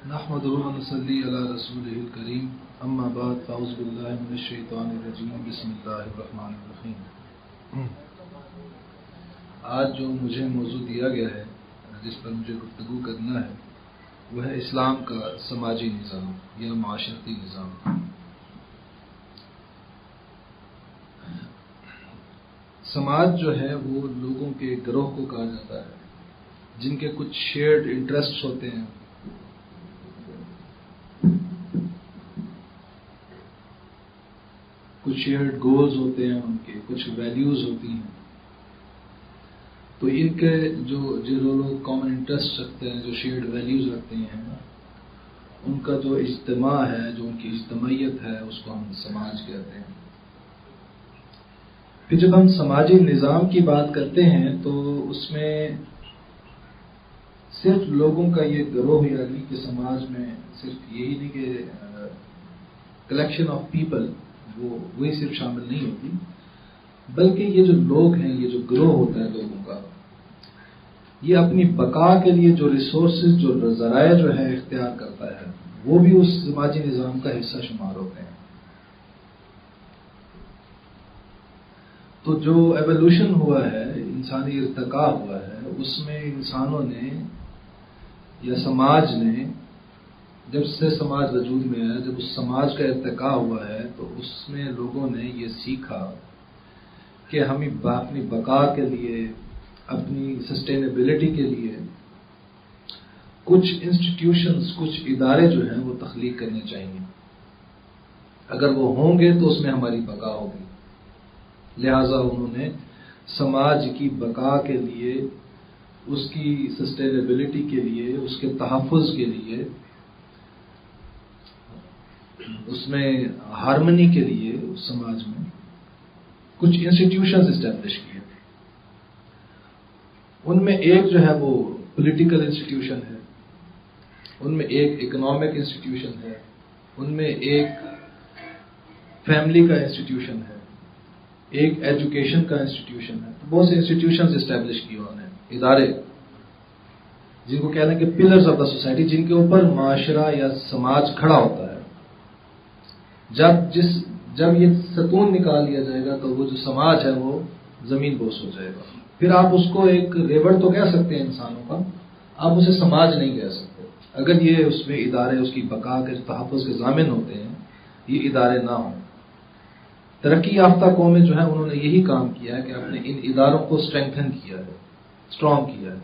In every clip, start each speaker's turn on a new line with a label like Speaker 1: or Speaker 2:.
Speaker 1: نحمده ونصلي على رسوله الكريم اما بعد فاعوذ بالله من الشیطان الرجیم بسم اللہ الرحمن الرحیم. آج جو مجھے موضوع دیا گیا ہے جس پر مجھے گفتگو کرنا ہے وہ ہے اسلام کا سماجی نظام یا معاشرتی نظام. سماج جو ہے وہ لوگوں کے گروہ کو کہا جاتا ہے جن کے کچھ شیئرڈ انٹرسٹ ہوتے ہیں، کچھ شیئرڈ گولز ہوتے ہیں، ان کے کچھ ویلیوز ہوتی ہیں. تو ان کے جو لوگ کامن انٹرسٹ رکھتے ہیں، جو شیئرڈ ویلیوز رکھتے ہیں، ان کا جو اجتماع ہے، جو ان کی اجتماعیت ہے، اس کو ہم سماج کہتے ہیں. پھر جب ہم سماجی نظام کی بات کرتے ہیں تو اس میں صرف لوگوں کا یہ گروہ یعنی کہ سماج میں صرف یہی نہیں کہ کلیکشن آف پیپل وہی صرف شامل نہیں ہوتی، بلکہ یہ جو لوگ ہیں، یہ جو گروہ ہوتا ہے لوگوں کا، یہ اپنی بقا کے لیے جو ریسورسز، جو ذرائع جو ہے اختیار کرتا ہے، وہ بھی اس سماجی نظام کا حصہ شمار ہوتے ہیں. تو جو ایوولوشن ہوا ہے، انسانی ارتقاء ہوا ہے، اس میں انسانوں نے یا سماج نے، جب سے سماج وجود میں ہے، جب اس سماج کا ارتقاء ہوا ہے تو اس میں لوگوں نے یہ سیکھا کہ ہمیں اپنی بقا کے لیے، اپنی سسٹینیبلٹی کے لیے کچھ انسٹیٹیوشنز، کچھ ادارے جو ہیں وہ تخلیق کرنے چاہیے. اگر وہ ہوں گے تو اس میں ہماری بقا ہوگی. لہذا انہوں نے سماج کی بقا کے لیے، اس کی سسٹینیبلٹی کے لیے، اس کے تحفظ کے لیے، اس میں ہارمنی کے لیے اس سماج میں کچھ انسٹیٹیوشنز اسٹیبلش کیے. ان میں ایک جو ہے وہ پولیٹیکل انسٹیٹیوشن ہے، ان میں ایک اکنامک انسٹیٹیوشن ہے، ان میں ایک فیملی کا انسٹیٹیوشن ہے، ایک ایجوکیشن کا انسٹیٹیوشن ہے. بہت سے انسٹیٹیوشنز اسٹیبلش کیے انہوں نے، ادارے جن کو کہتے ہیں کہ پلرز آف دا سوسائٹی، جن کے اوپر معاشرہ یا سماج کھڑا ہوتا ہے. جب یہ ستون نکال لیا جائے گا تو وہ جو سماج ہے وہ زمین بوس ہو جائے گا. پھر آپ اس کو ایک ریوڑ تو کہہ سکتے ہیں انسانوں کا، آپ اسے سماج نہیں کہہ سکتے اگر یہ اس میں ادارے، اس کی بقا کے تحفظ کے ضامن ہوتے ہیں، یہ ادارے نہ ہوں. ترقی یافتہ قومیں جو ہیں انہوں نے یہی کام کیا ہے کہ اپنے ان اداروں کو اسٹرینگتھن کیا ہے، اسٹرانگ کیا ہے.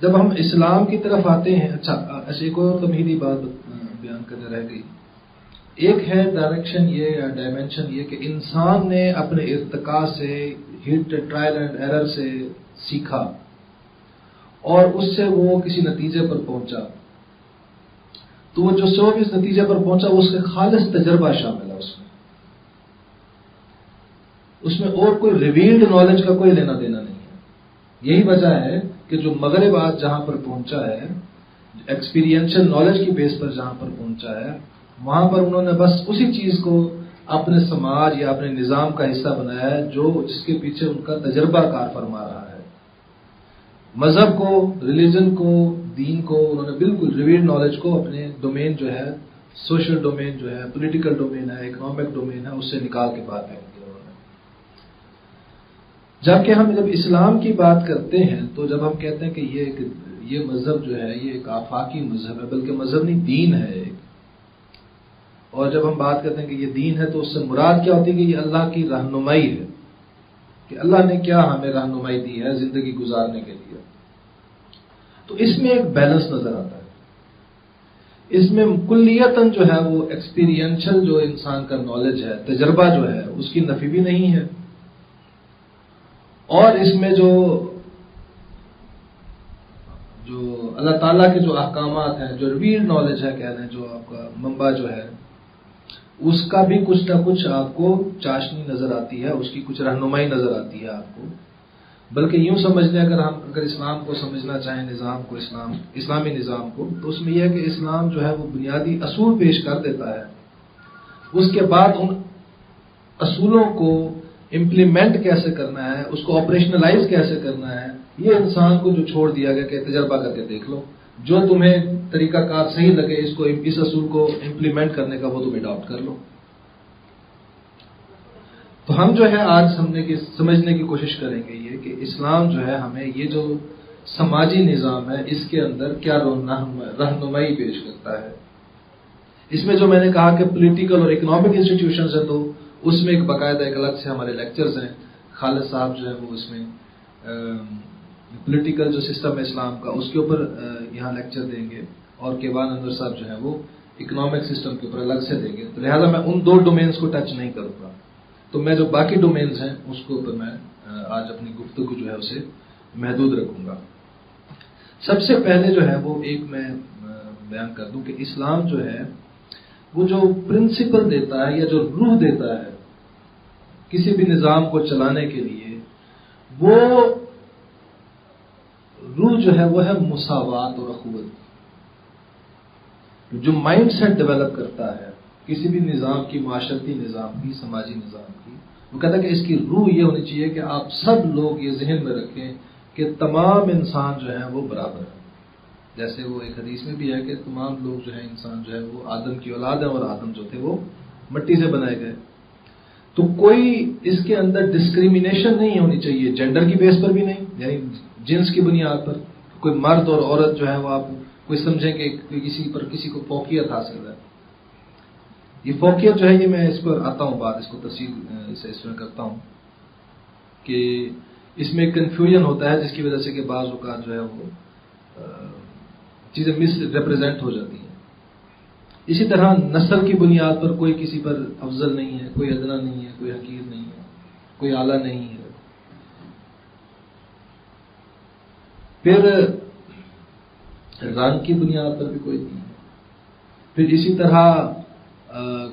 Speaker 1: جب ہم اسلام کی طرف آتے ہیں، اچھا ایک اور تمہیدی بات بیان کرنے رہ گئی. ایک ہے ڈائریکشن یہ یا ڈائمینشن یہ کہ انسان نے اپنے ارتقاء سے، ہٹ ٹرائل اینڈ ایرر سے سیکھا اور اس سے وہ کسی نتیجے پر پہنچا. تو وہ جو سب اس نتیجے پر پہنچا وہ اس کے خالص تجربہ شامل ہے. اس میں اور کوئی ریویلڈ نالج کا کوئی لینا دینا نہیں ہے. یہی وجہ ہے کہ جو مغرب آج جہاں پر پہنچا ہے، ایکسپیرینشل نالج کی بیس پر جہاں پر پہنچا ہے، وہاں پر انہوں نے بس اسی چیز کو اپنے سماج یا اپنے نظام کا حصہ بنایا ہے جس کے پیچھے ان کا تجربہ کار فرما رہا ہے. مذہب کو، ریلیجن کو، دین کو انہوں نے بالکل ریویلڈ نالج کو اپنے ڈومین جو ہے، سوشل ڈومین جو ہے، پولیٹیکل ڈومین ہے، اکنامک ڈومین ہے، اس سے نکال کے بات ہے. جبکہ ہم جب اسلام کی بات کرتے ہیں تو جب ہم کہتے ہیں کہ یہ مذہب جو ہے یہ ایک آفاقی مذہب ہے، بلکہ مذہب نہیں دین ہے ایک. اور جب ہم بات کرتے ہیں کہ یہ دین ہے تو اس سے مراد کیا ہوتی ہے کہ یہ اللہ کی رہنمائی ہے، کہ اللہ نے کیا ہمیں رہنمائی دی ہے زندگی گزارنے کے لیے. تو اس میں ایک بیلنس نظر آتا ہے. اس میں کلیتاً جو ہے وہ ایکسپیرینشل جو انسان کا نالج ہے، تجربہ جو ہے، اس کی نفی بھی نہیں ہے. اور اس میں جو اللہ تعالیٰ کے جو احکامات ہیں، جو ریویلڈ نالج ہے کہہ لیں، جو آپ کا منبع جو ہے، اس کا بھی کچھ نہ کچھ آپ کو چاشنی نظر آتی ہے، اس کی کچھ رہنمائی نظر آتی ہے آپ کو. بلکہ یوں سمجھ لیں اگر اسلام کو سمجھنا چاہیں، نظام کو، اسلامی نظام کو، تو اس میں یہ ہے کہ اسلام جو ہے وہ بنیادی اصول پیش کر دیتا ہے. اس کے بعد ان اصولوں کو امپلیمنٹ کیسے کرنا ہے، اس کو آپریشنلائز کیسے کرنا ہے، یہ انسان کو جو چھوڑ دیا گیا کہ تجربہ کر کے دیکھ لو، جو تمہیں طریقہ کار صحیح لگے اس اصول کو امپلیمنٹ کرنے کا وہ تم اڈاپٹ کر لو۔ تو ہم جو ہے آج سمجھنے کی کوشش کریں گے یہ کہ اسلام جو ہے ہمیں یہ جو سماجی نظام ہے اس کے اندر کیا رہنمائی پیش کرتا ہے۔ اس میں جو میں نے کہا کہ پولیٹیکل اور اکنامک انسٹیٹیوشنز ہیں، تو اس میں ایک باقاعدہ ایک الگ سے ہمارے لیکچرز ہیں۔ خالد صاحب جو ہے وہ اس میں پولیٹیکل جو سسٹم ہے اسلام کا اس کے اوپر یہاں لیکچر دیں گے، اور کیوان انور صاحب جو ہے وہ اکنامک سسٹم کے اوپر الگ سے دیں گے۔ تو لہٰذا میں ان دو ڈومینز کو ٹچ نہیں کروں گا، تو میں جو باقی ڈومینز ہیں اس کے اوپر میں آج اپنی گفتگو جو ہے اسے محدود رکھوں گا۔ سب سے پہلے جو ہے وہ ایک میں بیان کر دوں کہ اسلام جو ہے وہ جو پرنسپل دیتا ہے یا جو روح دیتا ہے کسی بھی نظام کو چلانے کے لیے، وہ روح جو ہے وہ ہے مساوات اور اخوت۔ جو مائنڈ سیٹ ڈیولپ کرتا ہے کسی بھی نظام کی، معاشرتی نظام کی، سماجی نظام کی، وہ کہتا ہے کہ اس کی روح یہ ہونی چاہیے کہ آپ سب لوگ یہ ذہن میں رکھیں کہ تمام انسان جو ہیں وہ برابر ہیں۔ جیسے وہ ایک حدیث میں بھی ہے کہ تمام لوگ جو ہیں انسان جو ہے وہ آدم کی اولاد ہیں، اور آدم جو تھے وہ مٹی سے بنائے گئے۔ تو کوئی اس کے اندر ڈسکریمنیشن نہیں ہونی چاہیے، جینڈر کی بیس پر بھی نہیں، یعنی جنس کی بنیاد پر کوئی مرد اور عورت جو ہے وہ آپ کوئی سمجھیں کہ کسی کو فوقیت حاصل ہے۔ یہ فوقیت جو ہے یہ میں اس پر آتا ہوں، بات اس کو تفصیل سے اس میں کرتا ہوں کہ اس میں کنفیوژن ہوتا ہے جس کی وجہ سے کہ بعض اوقات جو ہے وہ چیزیں مس ریپرزینٹ ہو جاتی ہیں۔ اسی طرح نسل کی بنیاد پر کوئی کسی پر افضل نہیں ہے، کوئی ادنا نہیں ہے، کوئی حقیر نہیں ہے، کوئی اعلیٰ نہیں ہے۔ پھر رنگ کی بنیاد پر بھی کوئی نہیں ہے۔ پھر اسی طرح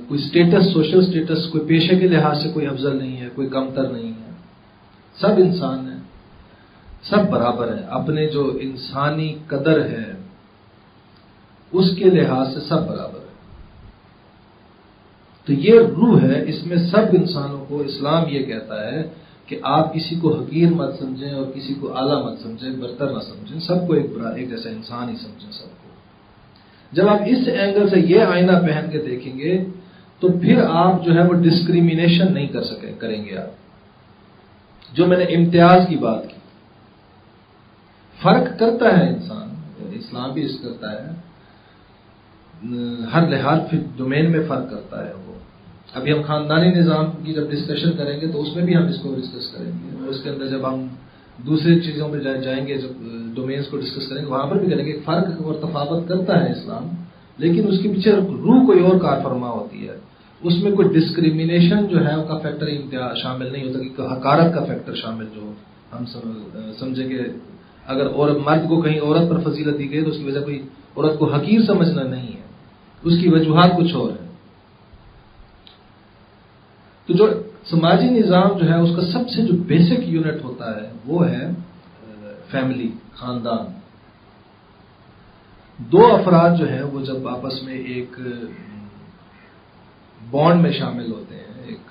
Speaker 1: کوئی سٹیٹس، سوشل سٹیٹس، کوئی پیشے کے لحاظ سے کوئی افضل نہیں ہے، کوئی کمتر نہیں ہے۔ سب انسان ہیں، سب برابر ہیں، اپنے جو انسانی قدر ہے اس کے لحاظ سے سب برابر ہے۔ تو یہ روح ہے، اس میں سب انسانوں کو اسلام یہ کہتا ہے کہ آپ کسی کو حقیر مت سمجھیں اور کسی کو اعلیٰ مت سمجھیں، برتر نہ سمجھیں، سب کو ایک جیسا انسان ہی سمجھیں سب کو۔ جب آپ اس اینگل سے یہ آئینہ پہن کے دیکھیں گے تو پھر آپ جو ہے وہ ڈسکریمنیشن نہیں کریں گے۔ آپ جو میں نے امتیاز کی بات کی، فرق کرتا ہے انسان، اسلام بھی اس کرتا ہے، ہر لحاظ پھر ڈومین میں فرق کرتا ہے وہ۔ ابھی ہم خاندانی نظام کی جب ڈسکشن کریں گے تو اس میں بھی ہم اس کو ڈسکس کریں گے، اور اس کے اندر جب ہم دوسری چیزوں پہ جائیں گے، جب ڈومینز کو ڈسکس کریں گے وہاں پر بھی کریں گے۔ فرق اور تفاوت کرتا ہے اسلام، لیکن اس کے پیچھے روح کوئی اور کار فرما ہوتی ہے۔ اس میں کوئی ڈسکریمنیشن جو ہے اس کا فیکٹر شامل نہیں ہوتا کہ حقارت کا فیکٹر شامل جو ہم سمجھیں کہ اگر مرد کو کہیں عورت پر فضیلت دی گئی تو اس کی وجہ کوئی عورت کو حقیر سمجھنا نہیں ہے، اس کی وجوہات کچھ اور ہیں۔ تو جو سماجی نظام جو ہے اس کا سب سے جو بیسک یونٹ ہوتا ہے وہ ہے فیملی، خاندان۔ دو افراد جو ہیں وہ جب آپس میں ایک بانڈ میں شامل ہوتے ہیں، ایک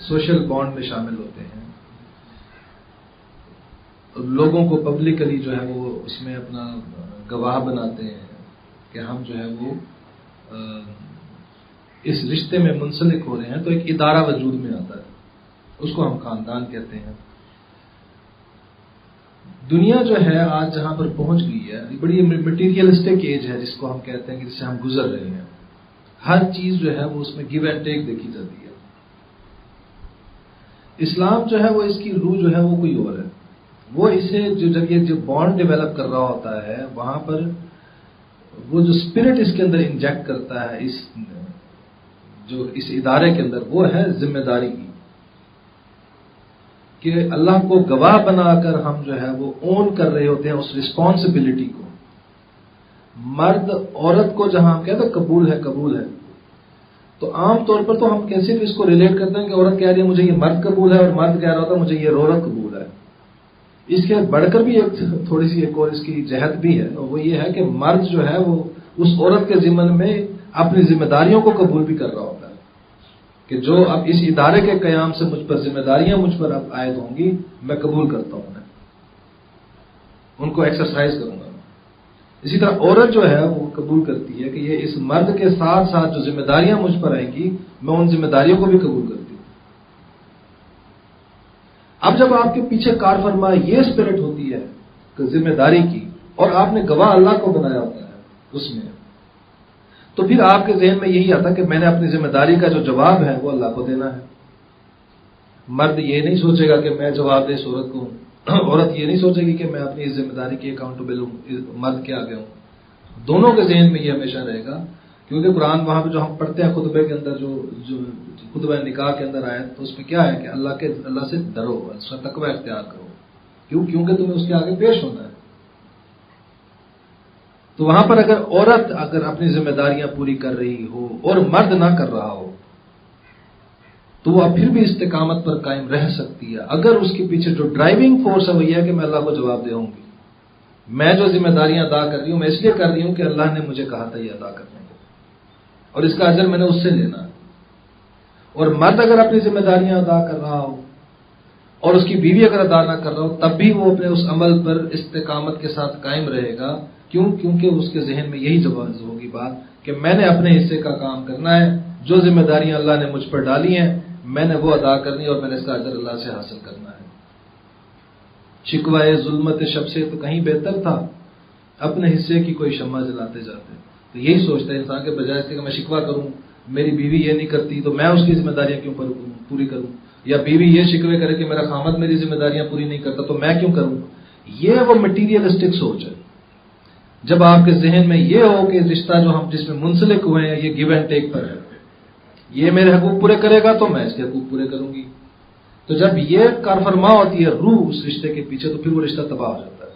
Speaker 1: سوشل بانڈ میں شامل ہوتے ہیں، لوگوں کو پبلکلی جو ہے وہ اس میں اپنا گواہ بناتے ہیں کہ ہم جو ہے وہ اس رشتے میں منسلک ہو رہے ہیں، تو ایک ادارہ وجود میں آتا ہے، اس کو ہم خاندان کہتے ہیں۔ دنیا جو ہے آج جہاں پر پہنچ گئی ہے، بڑی مٹیریلسٹک ایج ہے جس کو ہم کہتے ہیں کہ جس سے ہم گزر رہے ہیں۔ ہر چیز جو ہے وہ اس میں گیو اینڈ ٹیک دیکھی جاتی ہے۔ اسلام جو ہے وہ اس کی روح جو ہے وہ کوئی اور ہے، وہ اسے جب یہ بانڈ ڈیولپ کر رہا ہوتا ہے وہاں پر وہ جو اسپرٹ اس کے اندر انجیکٹ کرتا ہے اس ادارے کے اندر، وہ ہے ذمہ داری کی، کہ اللہ کو گواہ بنا کر ہم جو ہے وہ اون کر رہے ہوتے ہیں اس رسپانسبلٹی کو۔ مرد عورت کو جہاں ہم کہتے ہیں قبول ہے، تو عام طور پر تو ہم کیسے بھی اس کو ریلیٹ کرتے ہیں کہ عورت کہہ رہی ہے مجھے یہ مرد قبول ہے، اور مرد کہہ رہا ہوتا ہے مجھے یہ عورت قبول ہے۔ اس کے بڑھ کر بھی ایک تھوڑی سی ایک اور اس کی جہت بھی ہے، اور وہ یہ ہے کہ مرد جو ہے وہ اس عورت کے ضمن میں اپنی ذمہ داریوں کو قبول بھی کر رہا ہوتا ہے کہ جو اب اس ادارے کے قیام سے مجھ پر ذمہ داریاں مجھ پر اب عائد ہوں گی، میں قبول کرتا ہوں۔ ان کو ایکسرسائز کروں گا. اسی طرح عورت جو ہے وہ قبول کرتی ہے کہ یہ اس مرد کے ساتھ ساتھ جو ذمہ داریاں مجھ پر آئیں گی میں ان ذمہ داریوں کو بھی قبول کرتی ہوں. اب جب آپ کے پیچھے کار فرما یہ اسپرٹ ہوتی ہے کہ ذمہ داری کی، اور آپ نے گواہ اللہ کو بنایا ہوتا ہے اس میں، تو پھر آپ کے ذہن میں یہی آتا کہ میں نے اپنی ذمہ داری کا جو جواب ہے وہ اللہ کو دینا ہے. مرد یہ نہیں سوچے گا کہ میں جواب دے عورت کو ہوں، عورت یہ نہیں سوچے گی کہ میں اپنی اس ذمہ داری کی اکاؤنٹیبل ہوں مرد کے آگے ہوں. دونوں کے ذہن میں یہ ہمیشہ رہے گا، کیونکہ قرآن وہاں پہ جو ہم پڑھتے ہیں خطبے کے اندر جو خطبہ نکاح کے اندر آئے تو اس میں کیا ہے کہ اللہ سے ڈرو، اس کا تقوی اختیار کرو. کیونکہ تمہیں اس کے آگے پیش ہونا ہے. تو وہاں پر اگر عورت اپنی ذمہ داریاں پوری کر رہی ہو اور مرد نہ کر رہا ہو تو وہ پھر بھی استقامت پر قائم رہ سکتی ہے، اگر اس کے پیچھے جو ڈرائیونگ فورس ہے وہ یہ ہے کہ میں اللہ کو جواب دے ہوں گی. میں جو ذمہ داریاں ادا کر رہی ہوں میں اس لیے کر رہی ہوں کہ اللہ نے مجھے کہا تھا یہ ادا کرنے کو، اور اس کا اجر میں نے اس سے لینا ہے. اور مرد اگر اپنی ذمہ داریاں ادا کر رہا ہو اور اس کی بیوی اگر ادا نہ کر رہا ہو تب بھی وہ اپنے اس عمل پر استقامت کے ساتھ قائم رہے گا. کیونکہ اس کے ذہن میں یہی جواز ہوگی بات کہ میں نے اپنے حصے کا کام کرنا ہے، جو ذمہ داریاں اللہ نے مجھ پر ڈالی ہیں میں نے وہ ادا کرنی اور میں نے اس کا اجر اللہ سے حاصل کرنا ہے. شکوائے ظلمت شب سے تو کہیں بہتر تھا اپنے حصے کی کوئی شمع جلاتے جاتے. تو یہی سوچتا ہے انسان کے بجائے کہ میں شکوہ کروں میری بیوی یہ نہیں کرتی تو میں اس کی ذمہ داریاں کیوں پوری کروں، یا بیوی یہ شکوے کرے کہ میرا خامد میری ذمہ داریاں پوری نہیں کرتا تو میں کیوں کروں. یہ وہ مٹیریلسٹک سوچ ہے. جب آپ کے ذہن میں یہ ہو کہ رشتہ جو ہم جس میں منسلک ہوئے ہیں یہ گیو اینڈ ٹیک پر ہے، یہ میرے حقوق پورے کرے گا تو میں اس کے حقوق پورے کروں گی. تو جب یہ کارفرما ہوتی ہے روح اس رشتے کے پیچھے تو پھر وہ رشتہ تباہ ہو جاتا ہے.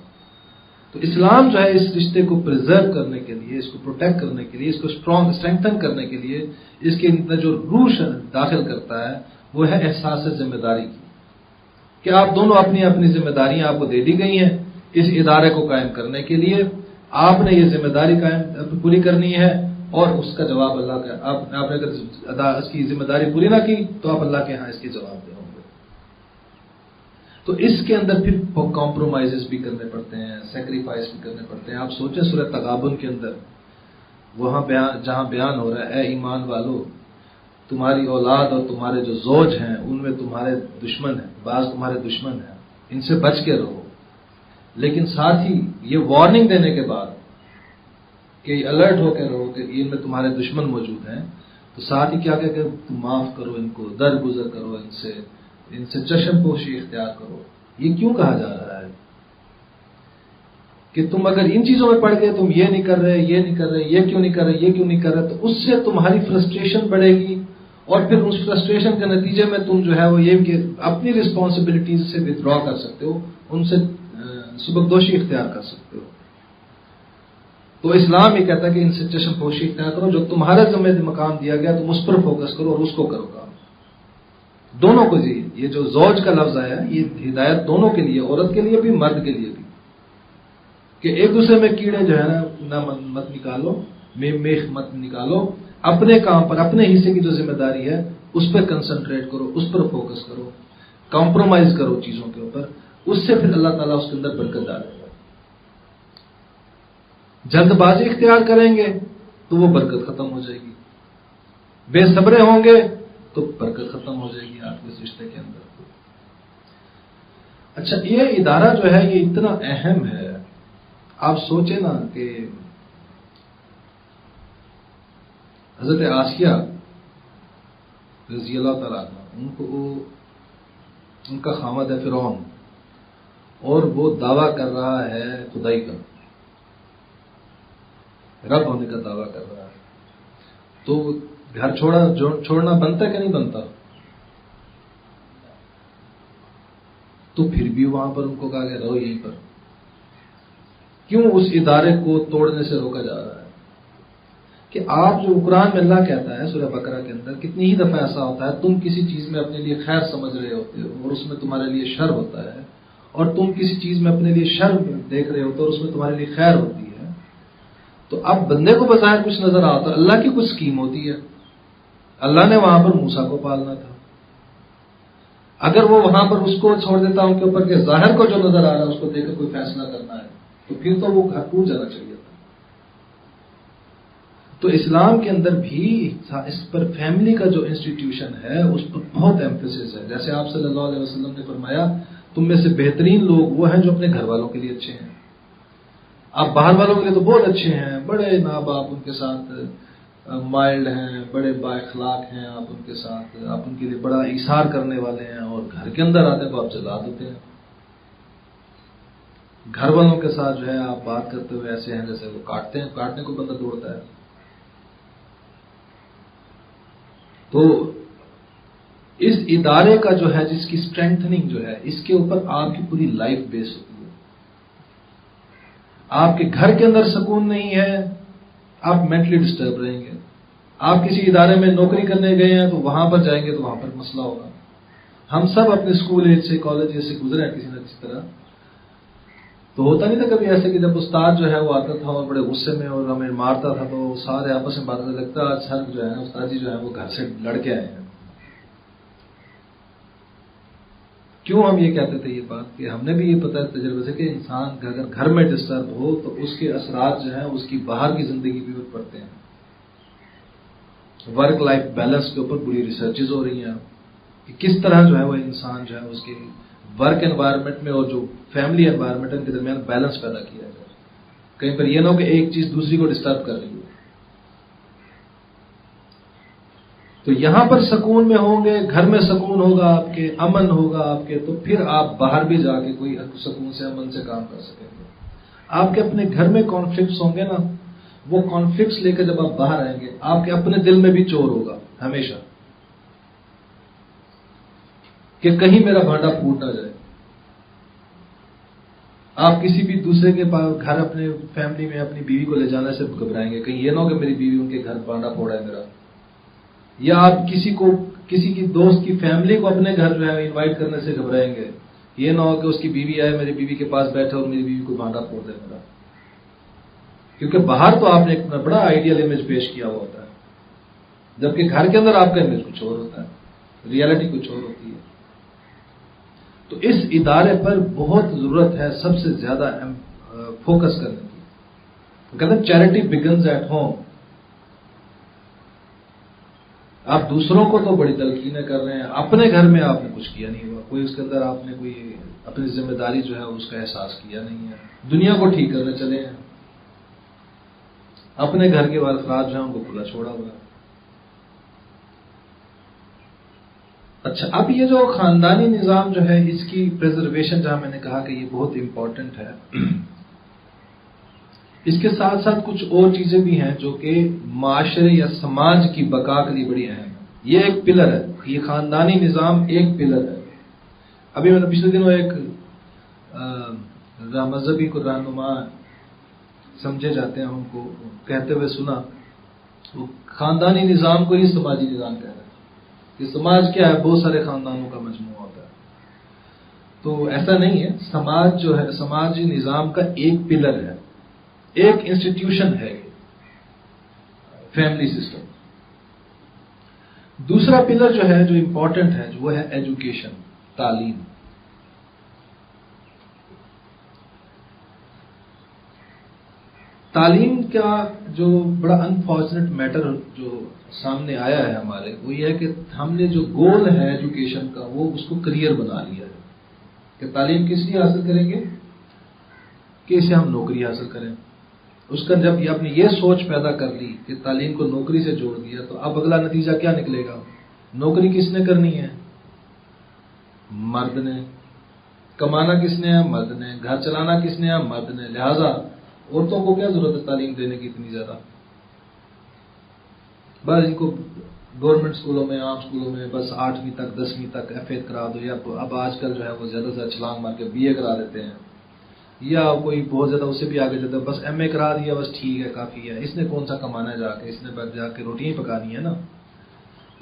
Speaker 1: تو اسلام جو ہے اس رشتے کو پریزرو کرنے کے لیے، اس کو پروٹیکٹ کرنے کے لیے، اس کو اسٹرینگتھن کرنے کے لیے اس کے اندر جو روح داخل کرتا ہے وہ ہے احساس ذمہ داری کی، کہ آپ دونوں اپنی اپنی ذمہ داریاں آپ کو دے دی گئی ہیں اس ادارے کو قائم کرنے کے لیے. آپ نے یہ ذمہ داری پوری کرنی ہے اور اس کا جواب اللہ کا. آپ نے اگر اس کی ذمہ داری پوری نہ کی تو آپ اللہ کے ہاں اس کے جواب دیں گے. تو اس کے اندر پھر کمپرومائزز بھی کرنے پڑتے ہیں، سیکریفائس بھی کرنے پڑتے ہیں. آپ سوچیں سورہ تغابن کے اندر وہاں جہاں بیان ہو رہا ہے اے ایمان والو تمہاری اولاد اور تمہارے جو زوج ہیں ان میں تمہارے دشمن ہیں، بعض تمہارے دشمن ہیں، ان سے بچ کے رہو. لیکن ساتھ ہی یہ وارننگ دینے کے بعد کہ الرٹ ہو کے رہو کہ ان میں تمہارے دشمن موجود ہیں، تو ساتھ ہی کیا کہ تم معاف کرو ان کو، درگزر کرو ان سے چشم پوشی اختیار کرو. یہ کیوں کہا جا رہا ہے کہ تم اگر ان چیزوں میں پڑ گئے تم یہ نہیں کر رہے یہ نہیں کر رہے یہ کیوں نہیں کر رہے یہ کیوں نہیں کر رہے، تو اس سے تمہاری فرسٹریشن بڑھے گی اور پھر اس فرسٹریشن کے نتیجے میں تم جو ہے وہ یہ کہ اپنی رسپانسبلٹیز سے ودرا کر سکتے ہو، ان سے سبکدوشی اختیار کر سکتے ہو. تو اسلام یہ کہتا ہے کہ ان سے چشم پوشی اختیار کرو، جو تمہارے ذمہ مقام دیا گیا تم اس پر فوکس کرو اور اس کو کرو کام. دونوں کو جی یہ جو زوج کا لفظ آیا یہ ہدایت دونوں کے لیے، عورت کے لیے بھی مرد کے لیے بھی، کہ ایک دوسرے میں کیڑے جو ہے نا مت نکالو، میخ مت نکالو، اپنے کام پر اپنے حصے کی جو ذمہ داری ہے اس پر کنسنٹریٹ کرو، اس پر فوکس کرو، کمپرومائز کرو چیزوں کے اوپر. اس سے پھر اللہ تعالیٰ اس کے اندر برکت ڈالے گا. جلد بازی اختیار کریں گے تو وہ برکت ختم ہو جائے گی، بے صبرے ہوں گے تو برکت ختم ہو جائے گی آپ کے رشتے کے اندر. اچھا یہ ادارہ جو ہے یہ اتنا اہم ہے. آپ سوچیں نا کہ حضرت آسیہ رضی اللہ تعالیٰ عنہ ان کا خامد ہے فرعون اور وہ دعویٰ کر رہا ہے خدائی کا، رب ہونے کا دعویٰ کر رہا ہے. تو گھر چھوڑنا بنتا کہ نہیں بنتا؟ تو پھر بھی وہاں پر ان کو کہا کہ رہو یہیں پر. کیوں اس ادارے کو توڑنے سے روکا جا رہا ہے؟ کہ آپ جو قرآن میں اللہ کہتا ہے سورہ بقرہ کے اندر کتنی ہی دفعہ ایسا ہوتا ہے تم کسی چیز میں اپنے لیے خیر سمجھ رہے ہوتے ہو اور اس میں تمہارے لیے شر ہوتا ہے، اور تم کسی چیز میں اپنے لیے شر دیکھ رہے ہوتے ہو اور اس میں تمہارے لیے خیر ہوتی ہے. تو اب بندے کو بظاہر کچھ نظر آتا ہے، اللہ کی کچھ اسکیم ہوتی ہے. اللہ نے وہاں پر موسیٰ کو پالنا تھا، اگر وہ وہاں پر اس کو چھوڑ دیتا ان کے اوپر کہ ظاہر کو جو نظر آ رہا ہے اس کو دیکھ کر کوئی فیصلہ کرنا ہے تو پھر تو وہ گھر ٹوٹ جانا چاہیے تھا. تو اسلام کے اندر بھی اس پر فیملی کا جو انسٹیٹیوشن ہے اس پر بہت ایمفیسس ہے. جیسے آپ صلی اللہ علیہ وسلم نے فرمایا تم میں سے بہترین لوگ وہ ہیں جو اپنے گھر والوں کے لیے اچھے ہیں. آپ باہر والوں کے لیے تو بہت اچھے ہیں، بڑے ماں باپ ان کے ساتھ مائلڈ ہیں، بڑے با اخلاق ہیں، آپ ان کے ساتھ آپ ان کے لیے بڑا ایثار کرنے والے ہیں، اور گھر کے اندر آتے تو آپ جلا دیتے ہیں. گھر والوں کے ساتھ جو ہے آپ بات کرتے ہوئے ایسے ہیں جیسے وہ کاٹنے کو بندہ دوڑتا ہے. تو اس ادارے کا جو ہے جس کی اسٹرینتھنگ جو ہے اس کے اوپر آپ کی پوری لائف بیس ہوتی ہے. آپ کے گھر کے اندر سکون نہیں ہے، آپ مینٹلی ڈسٹرب رہیں گے. آپ کسی ادارے میں نوکری کرنے گئے ہیں تو وہاں پر جائیں گے تو وہاں پر مسئلہ ہوگا. ہم سب اپنے اسکول ایج سے کالج ایج سے گزرے ہیں کسی نہ کسی طرح. تو ہوتا نہیں تھا کبھی ایسے کہ جب استاد جو ہے وہ آتا تھا اور بڑے غصے میں اور ہمیں مارتا تھا تو سارے آپس میں باتیں لگتا آج سر جو ہے استاد جی جو ہے وہ گھر سے لڑ کے آئے ہیں. کیوں ہم یہ کہتے تھے یہ بات کہ ہم نے بھی یہ پتہ ہے تجربے سے کہ انسان اگر گھر میں ڈسٹرب ہو تو اس کے اثرات جو ہیں اس کی باہر کی زندگی پہ بھی پڑتے ہیں. ورک لائف بیلنس کے اوپر بڑی ریسرچز ہو رہی ہیں کہ کس طرح جو ہے وہ انسان جو ہے اس کی ورک انوائرمنٹ میں اور جو فیملی انوائرمنٹ کے درمیان بیلنس پیدا کیا جائے. کہیں پر یہ نہ ہو کہ ایک چیز دوسری کو ڈسٹرب کر رہی ہو. تو یہاں پر سکون میں ہوں گے، گھر میں سکون ہوگا آپ کے، امن ہوگا آپ کے، تو پھر آپ باہر بھی جا کے کوئی سکون سے امن سے کام کر سکیں گے. آپ کے اپنے گھر میں کانفلکٹس ہوں گے نا، وہ کانفلکٹس لے کے جب آپ باہر آئیں گے آپ کے اپنے دل میں بھی چور ہوگا ہمیشہ کہ کہیں میرا بھانڈا پھوٹ نہ جائے. آپ کسی بھی دوسرے کے پاس گھر اپنے فیملی میں اپنی بیوی کو لے جانے سے گھبرائیں گے، کہیں یہ نہ ہو کہ میری بیوی ان کے گھر بھانڈا پھوڑا ہے میرا. یا آپ کسی کی دوست کی فیملی کو اپنے گھر جو ہے انوائٹ کرنے سے گھبرائیں گے، یہ نہ ہو کہ اس کی بیوی آئے میری بیوی کے پاس بیٹھے اور میری بیوی کو بھانڈا پھوڑ دے میرا. کیونکہ باہر تو آپ نے ایک بڑا آئیڈیل امیج پیش کیا ہوا ہوتا ہے، جبکہ گھر کے اندر آپ کا امیج کچھ اور ہوتا ہے، ریئلٹی کچھ اور ہوتی ہے. تو اس ادارے پر بہت ضرورت ہے سب سے زیادہ فوکس کرنے کی. کہتے ہیں چیریٹی بگنز ایٹ ہوم. آپ دوسروں کو تو بڑی تلقینیں کر رہے ہیں، اپنے گھر میں آپ نے کچھ کیا نہیں ہوا، کوئی اس کے اندر آپ نے کوئی اپنی ذمہ داری جو ہے اس کا احساس کیا نہیں ہے. دنیا کو ٹھیک کرنے چلے ہیں، اپنے گھر کے افراد جو ہیں ان کو کھلا چھوڑا ہوا ہے. اچھا، اب یہ جو خاندانی نظام جو ہے اس کی پریزرویشن جہاں میں نے کہا کہ یہ بہت امپورٹنٹ ہے، اس کے ساتھ ساتھ کچھ اور چیزیں بھی ہیں جو کہ معاشرے یا سماج کی بقا کے لیے بڑی اہم ہے. یہ ایک پلر ہے، یہ خاندانی نظام ایک پلر ہے. ابھی میں نے پچھلے دنوں ایک مذہبی کو رہنما سمجھے جاتے ہیں ان کو کہتے ہوئے سنا، وہ خاندانی نظام کو ہی سماجی نظام کہہ رہے ہیں کہ سماج کیا ہے، بہت سارے خاندانوں کا مجموعہ ہوتا ہے. تو ایسا نہیں ہے، سماج جو ہے سماجی نظام کا ایک پلر ہے، ایک انسٹیٹیوشن ہے فیملی سسٹم. دوسرا پلر جو ہے جو امپورٹنٹ ہے وہ ہے ایجوکیشن، تعلیم. تعلیم کا جو بڑا انفارچونیٹ میٹر جو سامنے آیا ہے ہمارے، وہ یہ ہے کہ ہم نے جو گول ہے ایجوکیشن کا وہ اس کو کریئر بنا لیا ہے کہ تعلیم کس لیے حاصل کریں گے کہ اسے ہم نوکری حاصل کریں. اس کا جب آپ نے یہ سوچ پیدا کر لی کہ تعلیم کو نوکری سے جوڑ دیا تو اب اگلا نتیجہ کیا نکلے گا؟ نوکری کس نے کرنی ہے؟ مرد نے. کمانا کس نے ہے؟ مرد نے. گھر چلانا کس نے ہے؟ مرد نے. لہذا عورتوں کو کیا ضرورت ہے تعلیم دینے کی اتنی زیادہ؟ بس ان کو گورنمنٹ اسکولوں میں، عام اسکولوں میں بس 8ویں تک 10ویں تک ایف اے کرا دو، یا اب آج کل جو ہے وہ زیادہ سے زیادہ چھلانگ مار کے بی اے کرا دیتے ہیں، یا کوئی بہت زیادہ اس سے بھی آگے جاتا ہے بس ایم اے کرا دیا بس ٹھیک ہے کافی ہے. اس نے کون سا کمانا ہے جا کے، اس نے بس جا کے روٹیاں ہی پکانی ہے نا.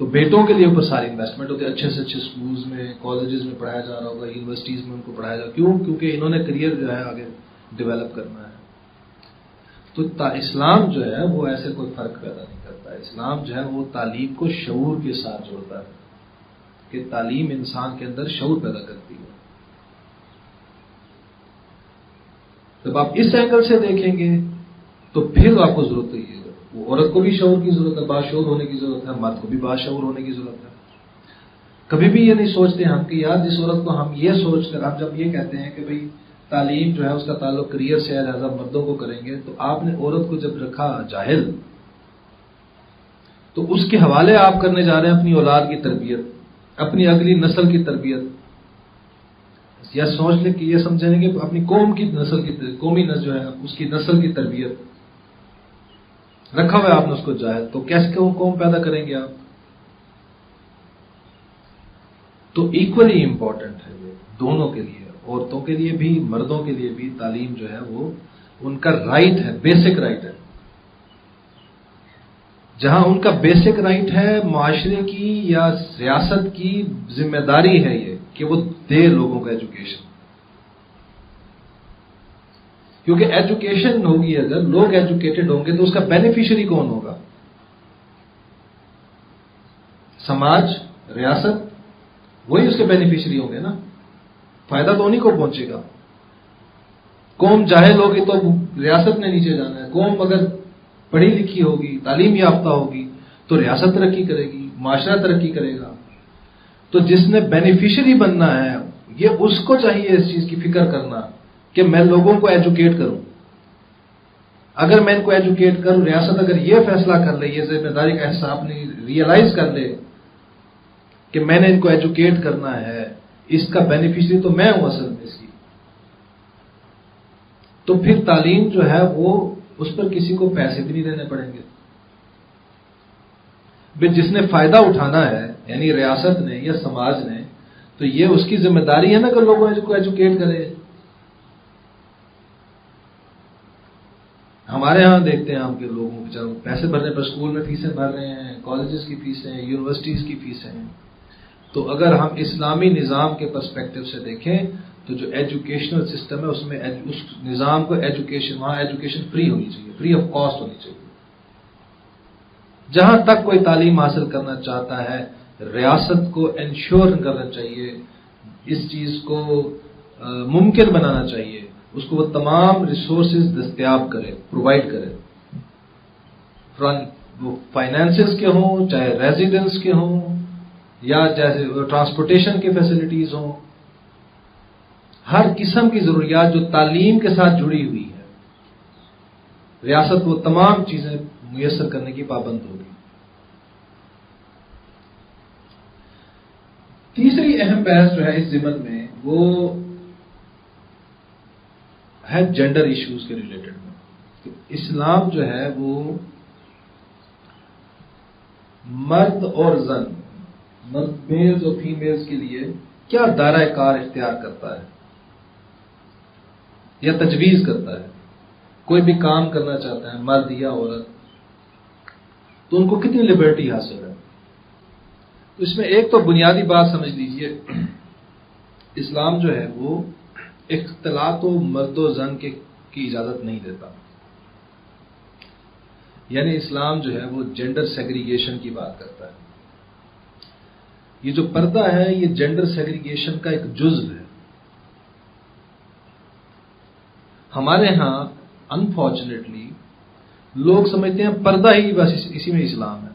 Speaker 1: تو بیٹوں کے لیے اوپر ساری انویسٹمنٹ ہوتی ہے، اچھے سے اچھے سکولز میں، کالجز میں پڑھایا جا رہا ہوگا، یونیورسٹیز میں ان کو پڑھایا جا رہا. کیوں؟ کیونکہ انہوں نے کریئر جو ہے آگے ڈیولپ کرنا ہے. تو اسلام جو ہے وہ ایسے کوئی فرق پیدا نہیں کرتا. اسلام جو ہے وہ تعلیم کو شعور کے ساتھ جوڑتا ہے کہ تعلیم انسان کے اندر شعور پیدا کرتی ہے. جب آپ اس اینگل سے دیکھیں گے تو پھر آپ کو ضرورت ہے، وہ عورت کو بھی شعور کی ضرورت ہے، باشعور ہونے کی ضرورت ہے، مرد کو بھی باشعور ہونے کی ضرورت ہے۔ کبھی بھی یہ نہیں سوچتے ہم کہ یار جس عورت کو ہم یہ سوچ کر ہم جب یہ کہتے ہیں کہ بھئی تعلیم جو ہے اس کا تعلق کریئر سے ہے، لہٰذا مردوں کو کریں گے، تو آپ نے عورت کو جب رکھا جاہل، تو اس کے حوالے آپ کرنے جا رہے ہیں اپنی اولاد کی تربیت، اپنی اگلی نسل کی تربیت، یا سوچ لیں کہ یہ سمجھیں کہ اپنی قوم کی نسل کی قومی نسل جو ہے اس کی نسل کی تربیت رکھا ہوا ہے آپ نے اس کو جاہل، تو کیسے قوم پیدا کریں گے آپ؟ تو ایکولی امپورٹنٹ ہے یہ دونوں کے لیے، عورتوں کے لیے بھی مردوں کے لیے بھی تعلیم جو ہے وہ ان کا رائٹ ہے، بیسک رائٹ ہے۔ جہاں ان کا بیسک رائٹ ہے، معاشرے کی یا ریاست کی ذمہ داری ہے یہ کہ وہ دے لوگوں کو ایجوکیشن، کیونکہ ایجوکیشن ہوگی، اگر لوگ ایجوکیٹڈ ہوں گے تو اس کا بینیفیشری کون ہوگا؟ سماج، ریاست، وہی اس کے بینیفیشری ہوں گے نا، فائدہ تو انہیں کو پہنچے گا۔ قوم جاہل ہوگی تو ریاست نے نیچے جانا ہے، قوم اگر پڑھی لکھی ہوگی، تعلیم یافتہ ہوگی تو ریاست ترقی کرے گی، معاشرہ ترقی کرے گا۔ تو جس نے بینیفیشری بننا ہے یہ اس کو چاہیے اس چیز کی فکر کرنا کہ میں لوگوں کو ایجوکیٹ کروں۔ اگر میں ان کو ایجوکیٹ کروں، ریاست اگر یہ فیصلہ کر لے، یہ ذمہ داری کا احساس اپنی ریئلائز کر لے کہ میں نے ان کو ایجوکیٹ کرنا ہے، اس کا بینیفیشری تو میں ہوں اصل میں اس کی، تو پھر تعلیم جو ہے وہ اس پر کسی کو پیسے بھی نہیں دینے پڑیں گے۔ جس نے فائدہ اٹھانا ہے یعنی ریاست نے یا سماج نے، تو یہ اس کی ذمہ داری ہے نا کہ لوگوں کو ایجوکیٹ کرے۔ ہمارے ہاں دیکھتے ہیں ہم کہ لوگوں بیچاروں پیسے بھرنے پر اسکول میں فیسیں بھر رہے ہیں، کالجز کی فیسیں، یونیورسٹیز کی فیسیں۔ تو اگر ہم اسلامی نظام کے پرسپیکٹو سے دیکھیں تو جو ایجوکیشنل سسٹم ہے اس میں اس نظام کو وہاں ایجوکیشن فری ہونی چاہیے، فری آف کاسٹ ہونی چاہیے۔ جہاں تک کوئی تعلیم حاصل کرنا چاہتا ہے ریاست کو انشور کرنا چاہیے، اس چیز کو ممکن بنانا چاہیے، اس کو وہ تمام ریسورسز دستیاب کرے، پرووائڈ کرے، وہ فائنینسز کے ہوں، چاہے ریزیڈنس کے ہوں، یا جیسے ٹرانسپورٹیشن کی فیسلٹیز ہوں، ہر قسم کی ضروریات جو تعلیم کے ساتھ جڑی ہوئی ہے، ریاست وہ تمام چیزیں میسر کرنے کی پابند ہوگی۔ تیسری اہم بحث جو ہے اس ضمن میں وہ ہے جینڈر ایشوز کے ریلیٹڈ میں، کہ اسلام جو ہے وہ مرد اور زن، میلز اور فیمیلز کے لیے کیا دائرہ کار اختیار کرتا ہے یا تجویز کرتا ہے۔ کوئی بھی کام کرنا چاہتا ہے مرد یا عورت تو ان کو کتنی لبرٹی حاصل ہے۔ تو اس میں ایک تو بنیادی بات سمجھ لیجئے، اسلام جو ہے وہ اختلاط و مرد و زن کی اجازت نہیں دیتا، یعنی اسلام جو ہے وہ جینڈر سیگریگیشن کی بات کرتا ہے۔ یہ جو پردہ ہے یہ جینڈر سیگریگیشن کا ایک جزو ہے۔ ہمارے ہاں انفارچونیٹلی لوگ سمجھتے ہیں پردہ ہی بس اسی میں اسلام ہے،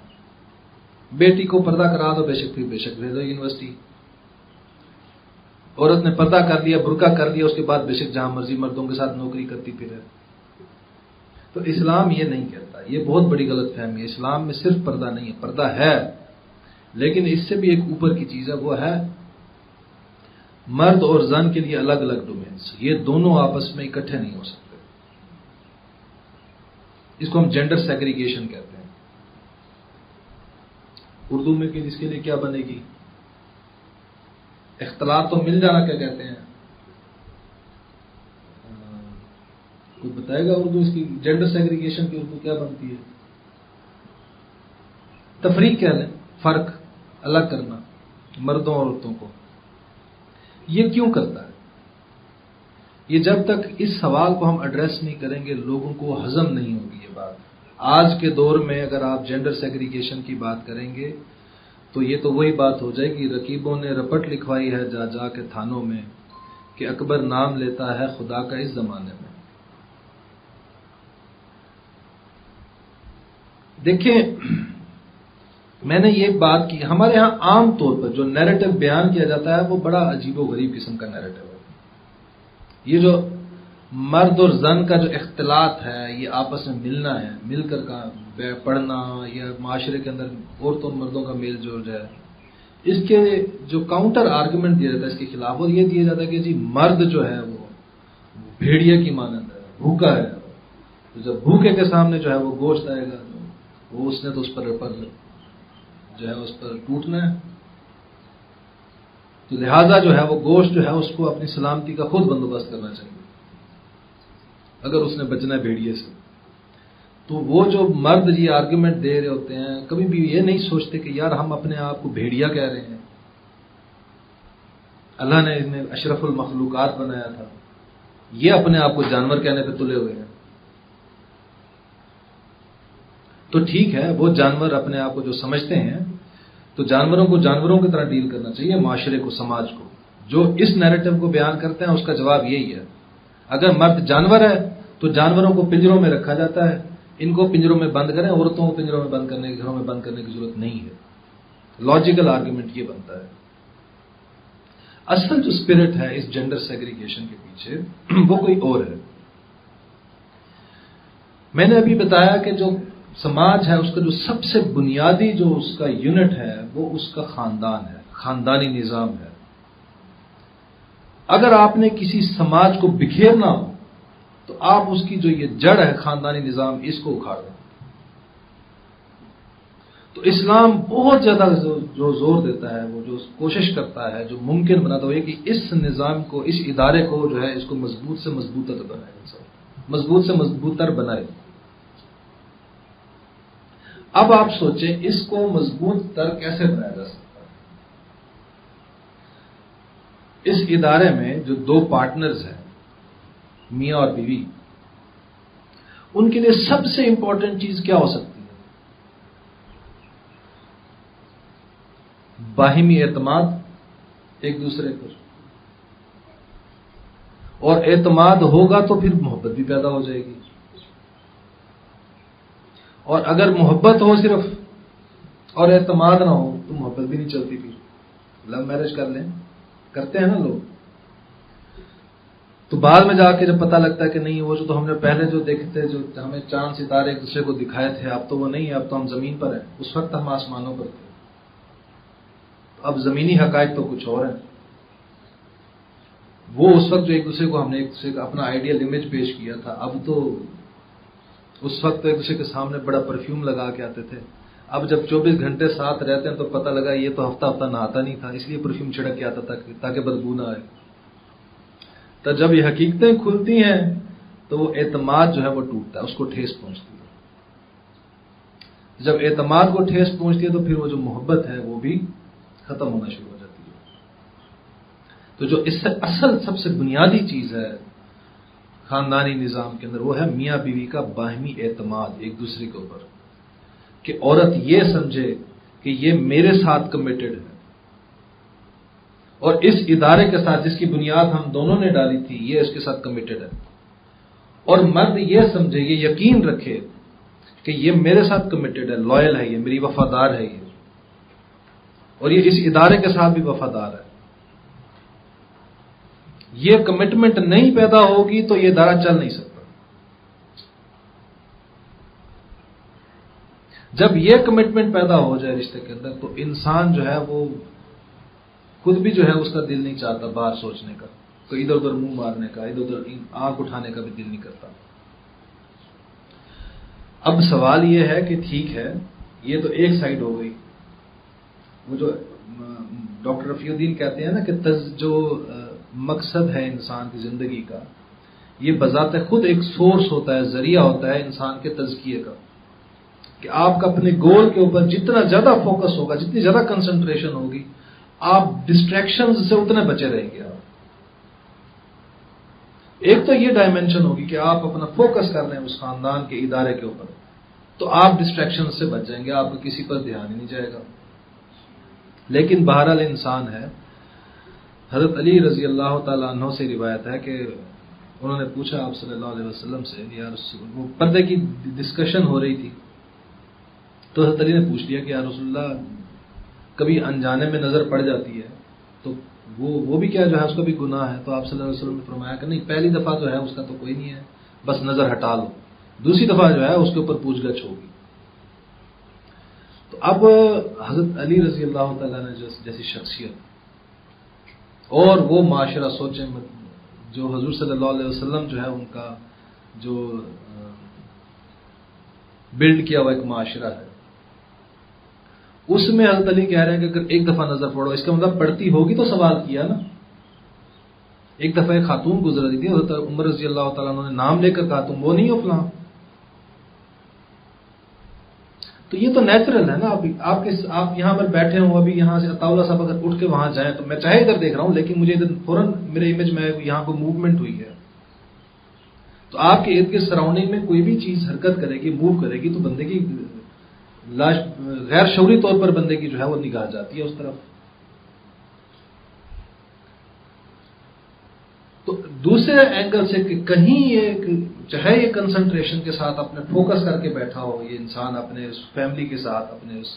Speaker 1: بیٹی کو پردہ کرا دو، بے شک بھیج دو یونیورسٹی، عورت نے پردہ کر دیا، برقع کر دیا، اس کے بعد بے شک جہاں مرضی مردوں کے ساتھ نوکری کرتی پھرے۔ تو اسلام یہ نہیں کہتا، یہ بہت بڑی غلط فہمی ہے۔ اسلام میں صرف پردہ نہیں ہے، پردہ ہے لیکن اس سے بھی ایک اوپر کی چیز ہے، وہ ہے مرد اور زن کے لیے الگ الگ ڈومینز، یہ دونوں آپس میں اکٹھے نہیں ہو سکتے۔ اس کو ہم جینڈر سیگریگیشن کہتے ہیں۔ اردو میں اس کے لیے کیا بنے گی؟ اختلاط تو مل جانا کیا کہتے ہیں؟ کوئی بتائے گا اردو اس کی جینڈر سیگریگیشن کی اردو کیا بنتی ہے؟ تفریق کہہ لیں، فرق، الگ کرنا مردوں اور عورتوں کو۔ یہ کیوں کرتا ہے؟ یہ جب تک اس سوال کو ہم ایڈریس نہیں کریں گے لوگوں کو ہضم نہیں ہوگی یہ بات۔ آج کے دور میں اگر آپ جینڈر سیگریگیشن کی بات کریں گے تو یہ تو وہی بات ہو جائے گی، رقیبوں نے رپٹ لکھوائی ہے جا جا کے تھانوں میں کہ اکبر نام لیتا ہے خدا کا اس زمانے میں۔ دیکھیں میں نے یہ بات کی، ہمارے ہاں عام طور پر جو نیریٹو بیان کیا جاتا ہے وہ بڑا عجیب و غریب قسم کا نیریٹو ہے. یہ جو مرد اور زن کا جو اختلاط ہے، یہ آپس میں ملنا ہے، مل کر کا پڑھنا، یا معاشرے کے اندر عورتوں اور مردوں کا میل جول ہے، اس کے جو کاؤنٹر آرگومنٹ دیا جاتا ہے اس کے خلاف، اور یہ دیا جاتا ہے کہ جی مرد جو ہے وہ بھیڑیا کی مانند ہے، بھوکا ہے، تو جب بھوکے کے سامنے جو ہے وہ گوشت آئے گا وہ اس نے تو اس پر جو ہے اس پر ٹوٹنا ہے، تو لہذا جو ہے وہ گوشت جو ہے اس کو اپنی سلامتی کا خود بندوبست کرنا چاہیے اگر اس نے بچنا ہے بھیڑیے سے. تو وہ جو مرد یہ آرگومنٹ دے رہے ہوتے ہیں کبھی بھی یہ نہیں سوچتے کہ یار ہم اپنے آپ کو بھیڑیا کہہ رہے ہیں، اللہ نے انہیں اشرف المخلوقات بنایا تھا، یہ اپنے آپ کو جانور کہنے پہ تلے ہوئے ہیں. تو ٹھیک ہے، وہ جانور اپنے آپ کو جو سمجھتے ہیں تو جانوروں کو جانوروں کی طرح ڈیل کرنا چاہیے، معاشرے کو، سماج کو. جو اس نیریٹو کو بیان کرتے ہیں اس کا جواب یہی ہے، اگر مرد جانور ہے تو جانوروں کو پنجروں میں رکھا جاتا ہے، ان کو پنجروں میں بند کریں، عورتوں کو پنجروں میں بند کرنے، گھروں میں بند کرنے کی ضرورت نہیں ہے. لاجیکل آرگومنٹ یہ بنتا ہے. اصل جو اسپرٹ ہے اس جینڈر سیگریگیشن کے پیچھے وہ کوئی اور ہے. میں نے ابھی بتایا کہ جو سماج ہے اس کا جو سب سے بنیادی جو اس کا یونٹ ہے وہ اس کا خاندان ہے، خاندانی نظام ہے. اگر آپ نے کسی سماج کو بکھیرنا ہو تو آپ اس کی جو یہ جڑ ہے خاندانی نظام، اس کو اکھاڑ دیں. تو اسلام بہت زیادہ جو زور دیتا ہے، وہ جو کوشش کرتا ہے، جو ممکن بناتا ہے کہ اس نظام کو، اس ادارے کو جو ہے اس کو مضبوط سے مضبوط بنائے، مضبوط سے مضبوط تر بنائے. اب آپ سوچیں اس کو مضبوط تر کیسے بنایا جا سکتا ہے. اس ادارے میں جو دو پارٹنرز ہیں، میاں اور بیوی، ان کے لیے سب سے امپورٹنٹ چیز کیا ہو سکتی ہے؟ باہمی اعتماد ایک دوسرے پر. اور اعتماد ہوگا تو پھر محبت بھی پیدا ہو جائے گی. اور اگر محبت ہو صرف اور اعتماد نہ ہو تو محبت بھی نہیں چلتی. پھر لو میرج کر لیں، کرتے ہیں نا لوگ، تو بعد میں جا کے جب پتہ لگتا ہے کہ نہیں، وہ جو تو ہم نے پہلے جو دیکھے تھے، جو ہمیں چاند ستارے ایک دوسرے کو دکھائے تھے، اب تو وہ نہیں ہے، اب تو ہم زمین پر ہیں. اس وقت ہم آسمانوں پر تھے. اب زمینی حقائق تو کچھ اور ہیں. وہ اس وقت جو ایک دوسرے کو ہم نے ایک دوسرے کا اپنا آئیڈیل امیج پیش کیا تھا، اب تو اس وقت تو ایک دوسرے کے سامنے بڑا پرفیوم لگا کے آتے تھے. اب جب 24 گھنٹے ساتھ رہتے ہیں تو پتہ لگا یہ تو ہفتہ ہفتہ نہاتا نہیں تھا، اس لیے پرفیوم چھڑک کے آتا تھا تاکہ بدبو نہ آئے. تو جب یہ حقیقتیں کھلتی ہیں تو وہ اعتماد جو ہے وہ ٹوٹتا ہے، اس کو ٹھیس پہنچتی ہے. جب اعتماد کو ٹھیس پہنچتی ہے تو پھر وہ جو محبت ہے وہ بھی ختم ہونا شروع ہو جاتی ہے. تو جو اس سے اصل سب سے بنیادی چیز ہے خاندانی نظام کے اندر، وہ ہے میاں بیوی کا باہمی اعتماد ایک دوسرے کے اوپر، کہ عورت یہ سمجھے کہ یہ میرے ساتھ کمیٹڈ ہے، اور اس ادارے کے ساتھ جس کی بنیاد ہم دونوں نے ڈالی تھی یہ اس کے ساتھ کمیٹڈ ہے. اور مرد یہ سمجھے، یہ یقین رکھے کہ یہ میرے ساتھ کمیٹڈ ہے، لائل ہے، یہ میری وفادار ہے، یہ اور یہ اس ادارے کے ساتھ بھی وفادار ہے. یہ کمٹمنٹ نہیں پیدا ہوگی تو یہ ادارہ چل نہیں سکتا. جب یہ کمٹمنٹ پیدا ہو جائے رشتے کے اندر تو انسان جو ہے وہ خود بھی جو ہے اس کا دل نہیں چاہتا باہر سوچنے کا، تو ادھر ادھر منہ مارنے کا، ادھر ادھر آنکھ اٹھانے کا بھی دل نہیں کرتا. اب سوال یہ ہے کہ ٹھیک ہے، یہ تو ایک سائڈ ہو گئی. وہ جو ڈاکٹر رفیع الدین کہتے ہیں نا کہ جو مقصد ہے انسان کی زندگی کا، یہ بذات خود ایک سورس ہوتا ہے، ذریعہ ہوتا ہے انسان کے تزکیے کا، کہ آپ کا اپنے گول کے اوپر جتنا زیادہ فوکس ہوگا، جتنی زیادہ کنسنٹریشن ہوگی، آپ ڈسٹریکشنز سے اتنے بچے رہیں گے. آپ ایک تو یہ ڈائمینشن ہوگی کہ آپ اپنا فوکس کر رہے ہیں اس خاندان کے ادارے کے اوپر، تو آپ ڈسٹریکشن سے بچ جائیں گے، آپ کو کسی پر دھیان ہی نہیں جائے گا. لیکن بہرحال انسان ہے. حضرت علی رضی اللہ تعالیٰ عنہ سے روایت ہے کہ انہوں نے پوچھا آپ صلی اللہ علیہ وسلم سے، یار وہ پردے کی ڈسکشن ہو رہی تھی تو حضرت علی نے پوچھ لیا کہ یا رسول اللہ کبھی انجانے میں نظر پڑ جاتی ہے تو وہ بھی کیا جو ہے اس کا بھی گناہ ہے؟ تو آپ صلی اللہ علیہ وسلم نے فرمایا کہ نہیں، پہلی دفعہ جو ہے اس کا تو کوئی نہیں ہے، بس نظر ہٹا لو، دوسری دفعہ جو ہے اس کے اوپر پوچھ گچھ ہوگی۔ تو اب حضرت علی رضی اللہ تعالیٰ نے جیسی شخصیت اور وہ معاشرہ سوچیں جو حضور صلی اللہ علیہ وسلم جو ہے ان کا جو بلڈ کیا ہوا ایک معاشرہ ہے، اس میں حضرت علی کہہ رہے ہیں کہ اگر ایک دفعہ نظر پڑو، اس کا مطلب پڑتی ہوگی تو سوال کیا نا۔ ایک دفعہ ایک خاتون گزر رہی تھی، حضرت عمر رضی اللہ تعالیٰ عنہ نے نام لے کر کہا تم وہ نہیں ہو فلاں۔ تو یہ تو نیچرل ہے نا، آپ یہاں پر بیٹھے ہوں، ابھی یہاں سے اطاولہ صاحب اگر اٹھ کے وہاں جائیں تو میں چاہے ادھر دیکھ رہا ہوں لیکن مجھے ادھر فوراً میرے امیج میں یہاں کو موومنٹ ہوئی ہے، تو آپ کے ارد گرد سراؤنڈنگ میں کوئی بھی چیز حرکت کرے گی، موو کرے گی، تو بندے کی غیر شعوری طور پر بندے کی جو ہے وہ نگاہ جاتی ہے اس طرف۔ تو دوسرے اینگل سے کہ کہیں یہ چاہے یہ کنسنٹریشن کے ساتھ اپنے فوکس کر کے بیٹھا ہو، یہ انسان اپنے اس فیملی کے ساتھ، اپنے اس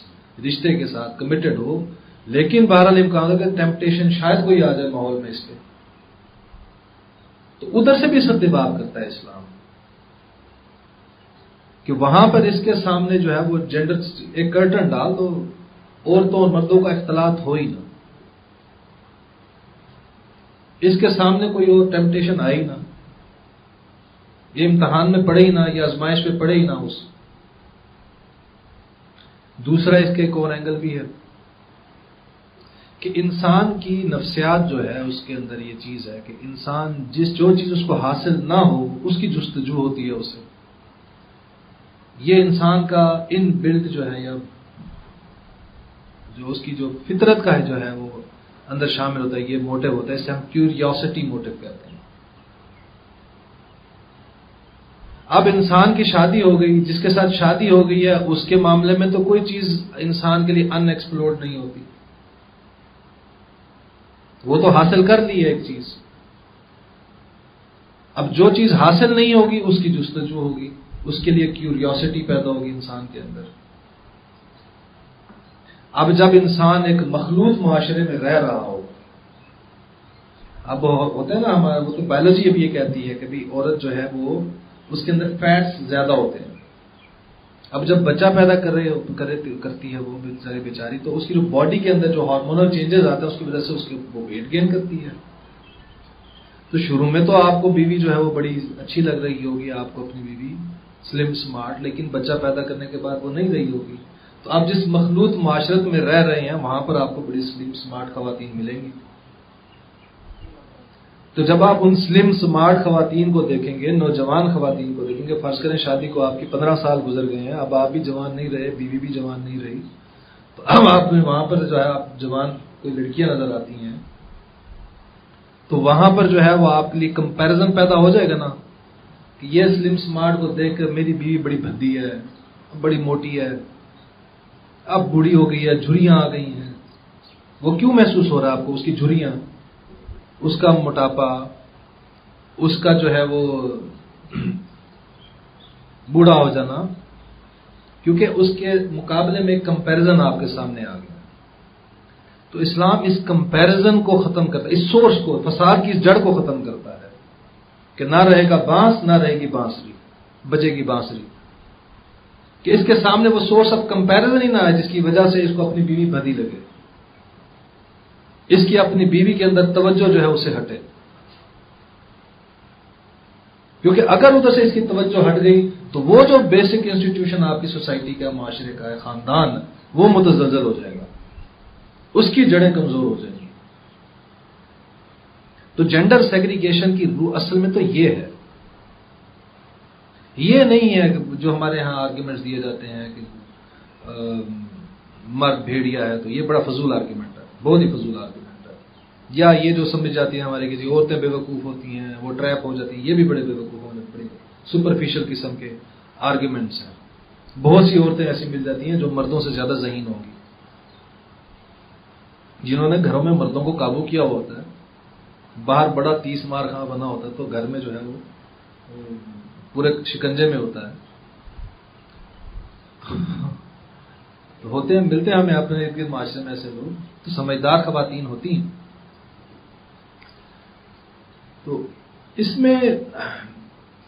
Speaker 1: رشتے کے ساتھ کمیٹڈ ہو، لیکن بہرحال امکان ہے کہ ٹیمپٹیشن شاید کوئی آ جائے ماحول میں اس کے، تو ادھر سے بھی سدباب کرتا ہے اسلام کہ وہاں پر اس کے سامنے جو ہے وہ جینڈر ایک کرٹن ڈال دو، عورتوں اور مردوں کا اختلاط ہو ہی نہ، اس کے سامنے کوئی اور ٹیمپٹیشن آئی نہ، یہ امتحان میں پڑے ہی نہ، یہ آزمائش پہ پڑے ہی نہ اس۔ دوسرا اس کے ایک اور اینگل بھی ہے کہ انسان کی نفسیات جو ہے اس کے اندر یہ چیز ہے کہ انسان جو چیز اس کو حاصل نہ ہو اس کی جستجو ہوتی ہے اسے۔ یہ انسان کا ان بلڈ جو ہے یا جو اس کی جو فطرت کا ہے جو ہے وہ اندر شامل ہوتا ہے، یہ موٹو ہوتا ہے، اسے ہم کیوریوسٹی موٹو کہتے ہیں۔ اب انسان کی شادی ہو گئی، جس کے ساتھ شادی ہو گئی ہے اس کے معاملے میں تو کوئی چیز انسان کے لیے ان ایکسپلورڈ نہیں ہوتی، وہ تو حاصل کر لی ہے ایک چیز۔ اب جو چیز حاصل نہیں ہوگی اس کی جستجو ہوگی، اس کے لیے کیوریوسٹی پیدا ہوگی انسان کے اندر۔ اب جب انسان ایک مخلوط معاشرے میں رہ رہا ہو، اب ہوتا ہے نا ہمارا، وہ تو بایولوجی اب یہ کہتی ہے کہ بھی عورت جو ہے وہ اس کے اندر فیٹس زیادہ ہوتے ہیں۔ اب جب بچہ پیدا کرتی ہے وہ بیچاری، تو اس کی جو باڈی کے اندر جو ہارمونل چینجز آتے ہیں اس کی وجہ سے اس کے وہ ویٹ گین کرتی ہے۔ تو شروع میں تو آپ کو بیوی جو ہے وہ بڑی اچھی لگ رہی ہوگی، آپ کو اپنی بیوی سلم سمارٹ، لیکن بچہ پیدا کرنے کے بعد وہ نہیں رہی ہوگی۔ تو آپ جس مخلوط معاشرت میں رہ رہے ہیں وہاں پر آپ کو بڑی سلم سمارٹ خواتین ملیں گی۔ تو جب آپ ان سلم سمارٹ خواتین کو دیکھیں گے، نوجوان خواتین کو دیکھیں گے، فرض کریں شادی کو آپ کی 15 سال گزر گئے ہیں، اب آپ بھی جوان نہیں رہے، بیوی بھی جوان نہیں رہی، تو اب آپ وہاں پر جو ہے آپ جوان کوئی لڑکیاں نظر آتی ہیں، تو وہاں پر جو ہے وہ آپ کے لیے کمپیرزن پیدا ہو جائے گا نا کہ یہ سلم سمارٹ کو دیکھ کر میری بیوی بڑی بھدی ہے، بڑی موٹی ہے، اب بوڑھی ہو گئی ہے، جھریاں آ گئی ہیں۔ وہ کیوں محسوس ہو رہا ہے آپ کو؟ اس کی جھریاں، اس کا موٹاپا، اس کا جو ہے وہ بوڑھا ہو جانا، کیونکہ اس کے مقابلے میں ایک کمپیرزن آپ کے سامنے آ گیا۔ تو اسلام اس کمپیرزن کو ختم کرتا ہے، اس سورس کو، فساد کی جڑ کو ختم کرتا ہے کہ نہ رہے گا بانس، نہ رہے گی بانسری، بجے گی بانسری، کہ اس کے سامنے وہ سورس آف کمپیرزن ہی نہ ہے جس کی وجہ سے اس کو اپنی بیوی بھدی لگے، اس کی اپنی بیوی کے اندر توجہ جو ہے اسے ہٹے، کیونکہ اگر ادھر سے اس کی توجہ ہٹ گئی تو وہ جو بیسک انسٹیٹیوشن آپ کی سوسائٹی کا، معاشرے کا ہے، خاندان، وہ متزلزل ہو جائے گا، اس کی جڑیں کمزور ہو جائیں گی۔ تو جینڈر سیگریگیشن کی روح اصل میں تو یہ ہے، یہ نہیں ہے کہ جو ہمارے ہاں آرگیومنٹس دیے جاتے ہیں کہ مرد بھیڑیا ہے، تو یہ بڑا فضول آرگیومنٹ ہے، بہت ہی فضول آرگیومنٹ ہے۔ یا یہ جو سمجھ جاتی ہیں ہمارے کسی عورتیں بے وقوف ہوتی ہیں، وہ ٹریپ ہو جاتی ہیں، یہ بھی بڑے بے وقوف ہونے، بڑے سپرفیشل قسم کے آرگیومنٹس ہیں۔ بہت سی عورتیں ایسی مل جاتی ہیں جو مردوں سے زیادہ ذہین ہوں گی، جنہوں نے گھروں میں مردوں کو قابو کیا ہوا ہوتا ہے، باہر بڑا 30 مار خاں بنا ہوتا ہے، تو گھر میں جو ہے وہ پورے شکنجے میں ہوتا ہے۔ تو ہوتے ہیں، ملتے ہیں ہمیں اپنے ارد گرد معاشرے میں ایسے لوگ، تو سمجھدار خواتین ہوتی ہیں. تو اس میں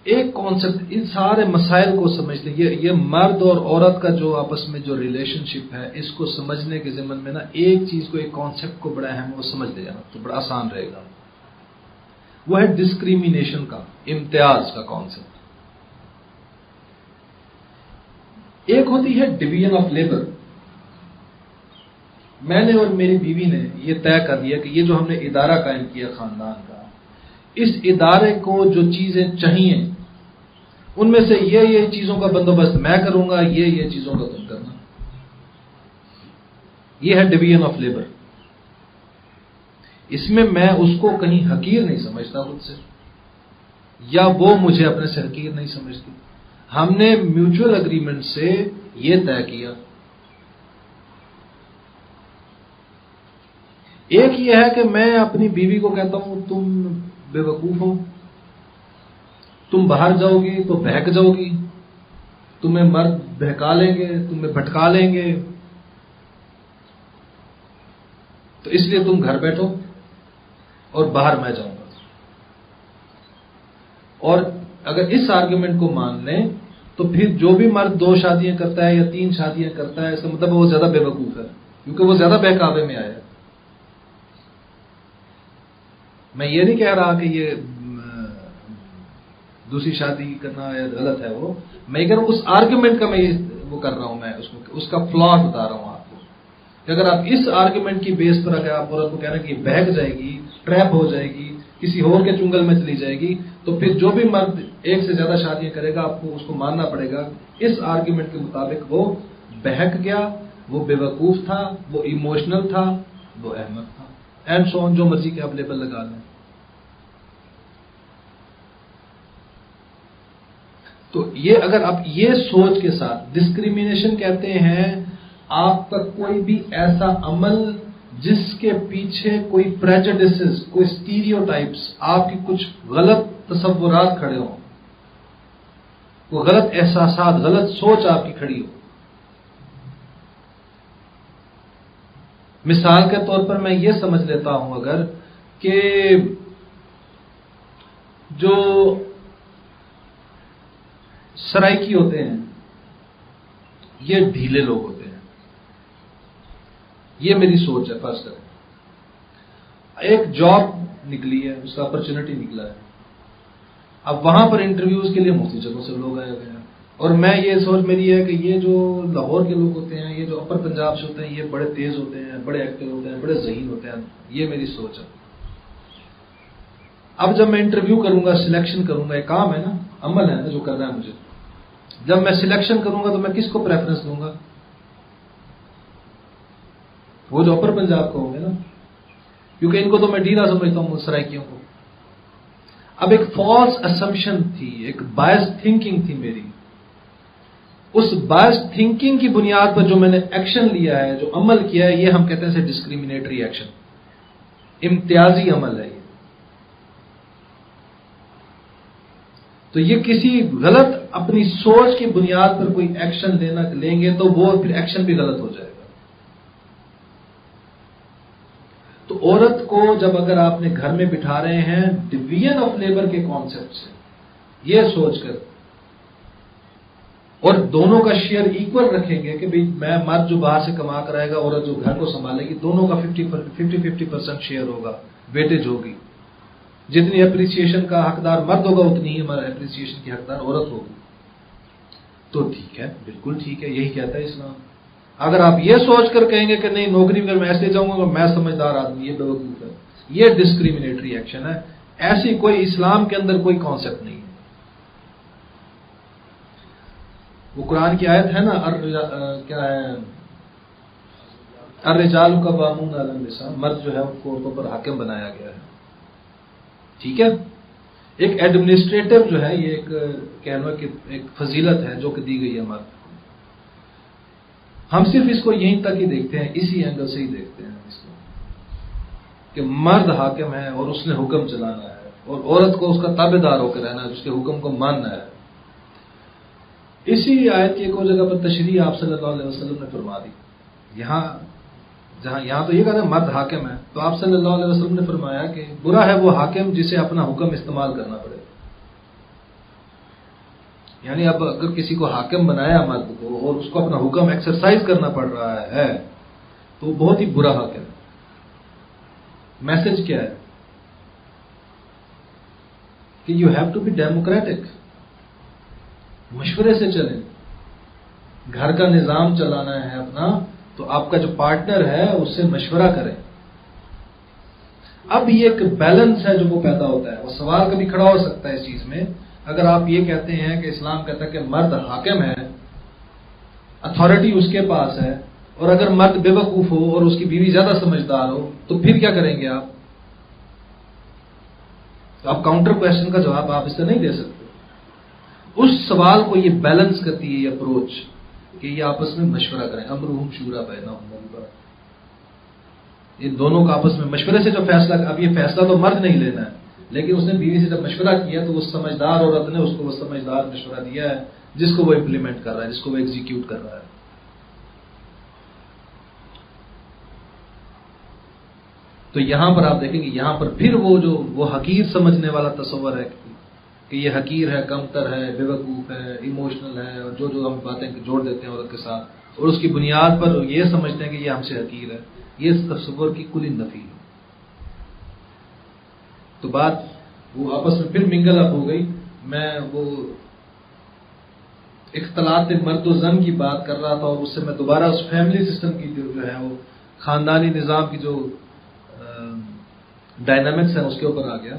Speaker 1: ایک کانسیپٹ، ان سارے مسائل کو سمجھتے، یہ مرد اور عورت کا جو آپس میں جو ریلیشن شپ ہے، اس کو سمجھنے کے ضمن میں نا ایک چیز کو، ایک کانسیپٹ کو بڑا اہم وہ سمجھ لے جانا تو بڑا آسان رہے گا. وہ ہے ڈسکریمینیشن کا، امتیاز کا کانسیپٹ. ایک ہوتی ہے ڈویژن آف لیبر. میں نے اور میری بیوی نے یہ طے کر لیا کہ یہ جو ہم نے ادارہ قائم کیا خاندان کا، اس ادارے کو جو چیزیں چاہیے ان میں سے یہ چیزوں کا بندوبست میں کروں گا، یہ چیزوں کا تم کرنا. یہ ہے ڈویژن آف لیبر. اس میں اس کو کہیں حقیر نہیں سمجھتا خود سے، یا وہ مجھے اپنے سے حقیر نہیں سمجھتی. ہم نے میوچل اگریمنٹ سے یہ طے کیا. ایک یہ ہے کہ میں اپنی بیوی کو کہتا ہوں تم بے وقوف ہو، تم باہر جاؤ گی تو بہک جاؤ گی، تمہیں مرد بہکا لیں گے، تمہیں بھٹکا لیں گے، تو اس لیے تم گھر بیٹھو اور باہر میں جاؤں گا. اور اگر اس آرگومنٹ کو مان لیں تو پھر جو بھی مرد 2 شادیاں کرتا ہے یا 3 شادیاں کرتا ہے، اس کا مطلب وہ زیادہ بے وقوف ہے، کیونکہ وہ زیادہ بہکاوے میں آیا ہے. میں یہ نہیں کہہ رہا کہ یہ دوسری شادی کرنا غلط ہے، وہ میں یہ کہہ رہا ہوں اس آرگومنٹ کا میں وہ کر رہا ہوں، میں اس کا فلا بتا رہا ہوں آپ کو کہ اگر آپ اس آرگومنٹ کی بیس پر اگر آپ عورت کو کہہ رہے ہیں کہ بہک جائے گی، ٹریپ ہو جائے گی، کسی اور کے چنگل میں چلی جائے گی، تو پھر جو بھی مرد ایک سے زیادہ شادیاں کرے گا آپ کو اس کو ماننا پڑے گا اس آرگومنٹ کے مطابق وہ بہک گیا، وہ بے وقوف تھا، وہ ایموشنل تھا، وہ احمق تھا، اینڈ سو آن، جو مرضی کے آپ لیبل لگا لیں. تو یہ اگر آپ یہ سوچ کے ساتھ، ڈسکریمنیشن کہتے ہیں آپ کا کوئی بھی ایسا عمل جس کے پیچھے کوئی پریجڈسز، کوئی اسٹیریوٹائپس، آپ کی کچھ غلط تصورات کھڑے ہوں، کوئی غلط احساسات، غلط سوچ آپ کی کھڑی ہو. مثال کے طور پر میں یہ سمجھ لیتا ہوں اگر کہ جو سرائکی ہوتے ہیں یہ ڈھیلے لوگ ہوتے ہیں، یہ میری سوچ ہے. فرض کریں ایک جاب نکلی ہے، اس کا اپرچونٹی نکلا ہے، اب وہاں پر انٹرویوز کے لیے مختلف جگہوں سے لوگ آئے ہوئے ہیں، اور میں یہ سوچ میری ہے کہ یہ جو لاہور کے لوگ ہوتے ہیں، یہ جو اپر پنجاب سے ہوتے ہیں، یہ بڑے تیز ہوتے ہیں، بڑے ایکٹیو ہوتے ہیں، بڑے ذہین ہوتے ہیں. یہ میری سوچ ہے. اب جب میں انٹرویو کروں گا، سلیکشن کروں گا، ایک کام ہے نا، عمل ہے نا جو کرنا ہے مجھے. جب میں سلیکشن کروں گا تو میں کس کو پریفرنس دوں گا؟ وہ جو اپر پنجاب کو ہوں گے نا، کیونکہ ان کو تو میں ڈھیلا سمجھتا ہوں سرائکیوں کو. اب ایک فالس اسمپشن تھی، ایک بائس تھنکنگ تھی میری. اس بائس تھنکنگ کی بنیاد پر جو میں نے ایکشن لیا ہے، جو عمل کیا ہے، یہ ہم کہتے ہیں ڈسکریمنیٹری ایکشن، امتیازی عمل ہے یہ. تو یہ کسی غلط اپنی سوچ کی بنیاد پر کوئی ایکشن لیں گے تو وہ پھر ایکشن بھی غلط ہو جائے گا. تو عورت کو جب اگر آپ نے گھر میں بٹھا رہے ہیں ڈویژن آف لیبر کے کانسیپٹ سے، یہ سوچ کر، اور دونوں کا شیئر ایکول رکھیں گے کہ بھئی میں مرد جو باہر سے کما کر آئے گا، عورت جو گھر کو سنبھالے گی، دونوں کا 50% شیئر ہوگا، ویٹیج ہوگی. جتنی اپریسیشن کا حقدار مرد ہوگا اتنی ہی ہمارا اپریسیشن کی حقدار عورت ہوگی. تو ٹھیک ہے، بالکل ٹھیک ہے، یہی کہتا ہے اسلام. اگر آپ یہ سوچ کر کہیں گے کہ نہیں نوکری میں میں ایسے جاؤں گا، میں سمجھدار آدمی، یہ بیوقوف ہے، یہ ڈسکریمنیٹری ایکشن ہے. ایسی کوئی اسلام کے اندر کوئی کانسیپٹ نہیں ہے. وہ قرآن کی آیت ہے نا، کیا ہے، الرجال قوامون علی النساء، مرد جو ہے ان کو عورتوں پر حاکم بنایا گیا ہے. ٹھیک ہے، ایک ایڈمنسٹریٹو جو ہے، یہ ایک کہنا کہ ایک فضیلت ہے جو کہ دی گئی ہے مرد کو. ہم صرف اس کو یہیں تک ہی دیکھتے ہیں، اسی اینگل سے ہی دیکھتے ہیں اس کو کہ مرد حاکم ہے اور اس نے حکم چلانا ہے، اور عورت کو اس کا تابع دار ہو کر رہنا ہے، اس کے حکم کو ماننا ہے. اسی آیت کی ایک اور جگہ پر تشریح آپ صلی اللہ علیہ وسلم نے فرما دی. یہاں تو یہ کہا نا مرد حاکم ہے، تو آپ صلی اللہ علیہ وسلم نے فرمایا کہ برا ہے وہ حاکم جسے اپنا حکم استعمال کرنا پڑے. یعنی اب اگر کسی کو حاکم بنایا مرد کو اور اس کو اپنا حکم ایکسرسائز کرنا پڑ رہا ہے تو وہ بہت ہی برا حاکم ہے. میسج کیا ہے کہ you have to be democratic. مشورے سے چلیں. گھر کا نظام چلانا ہے اپنا تو آپ کا جو پارٹنر ہے اس سے مشورہ کریں. اب یہ ایک بیلنس ہے جو وہ پیدا ہوتا ہے. وہ سوال کبھی کھڑا ہو سکتا ہے اس چیز میں، اگر آپ یہ کہتے ہیں کہ اسلام کہتا ہے کہ مرد حاکم ہے، اتھارٹی اس کے پاس ہے، اور اگر مرد بے وقوف ہو اور اس کی بیوی زیادہ سمجھدار ہو تو پھر کیا کریں گے آپ؟ تو آپ کاؤنٹر کوشچن کا جواب آپ اس سے نہیں دے سکتے. اس سوال کو یہ بیلنس کرتی ہے یہ اپروچ کہ یہ آپس میں مشورہ کریں. امرہم شورا بینہم، یہ دونوں کا آپس میں مشورے سے جو فیصلہ، اب یہ فیصلہ تو مرد نہیں لینا ہے لیکن اس نے بیوی سے جب مشورہ کیا تو اس سمجھدار عورت نے اس کو وہ سمجھدار مشورہ دیا ہے جس کو وہ امپلیمنٹ کر رہا ہے، جس کو وہ ایگزیکیوٹ کر رہا ہے. تو یہاں پر آپ دیکھیں گے یہاں پر پھر وہ حقیر سمجھنے والا تصور ہے کہ یہ حقیر ہے، کمتر ہے، بے وقوف ہے، ایموشنل ہے، اور جو ہم باتیں جوڑ دیتے ہیں عورت کے ساتھ اور اس کی بنیاد پر یہ سمجھتے ہیں کہ یہ ہم سے حقیر ہے. یہ تصور کی کلی نفی ہے. تو بات وہ آپس میں پھر منگل اپ ہو گئی. میں وہ اختلاط مرد و زن کی بات کر رہا تھا اور اس سے میں دوبارہ اس فیملی سسٹم کی جو ہے وہ خاندانی نظام کی جو ڈائنامکس ہیں اس کے اوپر آ گیا.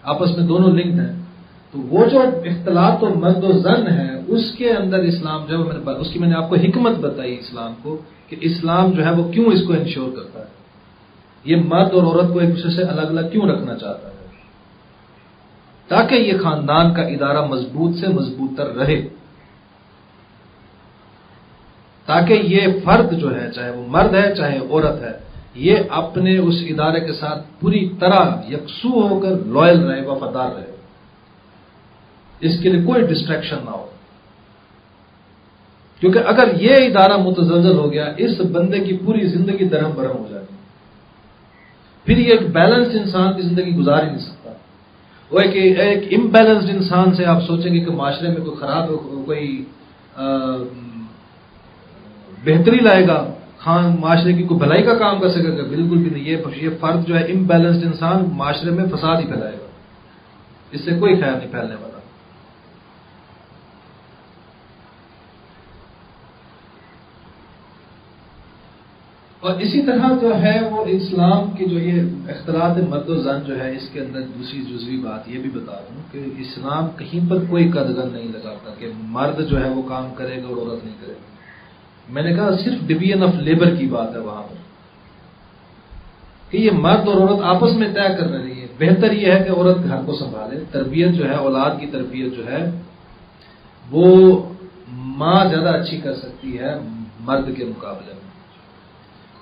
Speaker 1: آپس میں دونوں لنکڈ ہیں. تو وہ جو اختلاط و مرد و زن ہے اس کے اندر اسلام جو ہے اس کی میں نے آپ کو حکمت بتائی اسلام کو کہ اسلام جو ہے وہ کیوں اس کو انشور کرتا ہے. یہ مرد اور عورت کو ایک دوسرے سے الگ الگ کیوں رکھنا چاہتا ہے؟ تاکہ یہ خاندان کا ادارہ مضبوط سے مضبوط تر رہے، تاکہ یہ فرد جو ہے چاہے وہ مرد ہے چاہے عورت ہے یہ اپنے اس ادارے کے ساتھ پوری طرح یکسو ہو کر لوئل رہے، وفادار رہے. اس کے لیے کوئی ڈسٹریکشن نہ ہو. کیونکہ اگر یہ ادارہ متزلزل ہو گیا اس بندے کی پوری زندگی درہم برہم ہو جائے گی. پھر یہ ایک بیلنس انسان کی زندگی گزار ہی نہیں سکتا. وہ ایک امبیلنسڈ انسان سے آپ سوچیں گے کہ معاشرے میں کوئی خراب کوئی بہتری لائے گا، معاشرے کی کوئی بھلائی کا کام کر سکے گا؟ بالکل بھی نہیں. یہ فرد جو ہے امبیلنسڈ انسان معاشرے میں فساد ہی پھیلائے گا. اس سے کوئی خیر نہیں پھیلنے والا. اور اسی طرح جو ہے وہ اسلام کی جو یہ اختلاط مرد و زن جو ہے اس کے اندر دوسری جزوی بات یہ بھی بتا دوں کہ اسلام کہیں پر کوئی قدغن نہیں لگاتا کہ مرد جو ہے وہ کام کرے گا اور عورت نہیں کرے گی. میں نے کہا صرف ڈویژن آف لیبر کی بات ہے وہاں پر کہ یہ مرد اور عورت آپس میں طے کر رہی ہے. بہتر یہ ہے کہ عورت گھر کو سنبھالے. تربیت جو ہے اولاد کی تربیت جو ہے وہ ماں زیادہ اچھی کر سکتی ہے مرد کے مقابلے میں.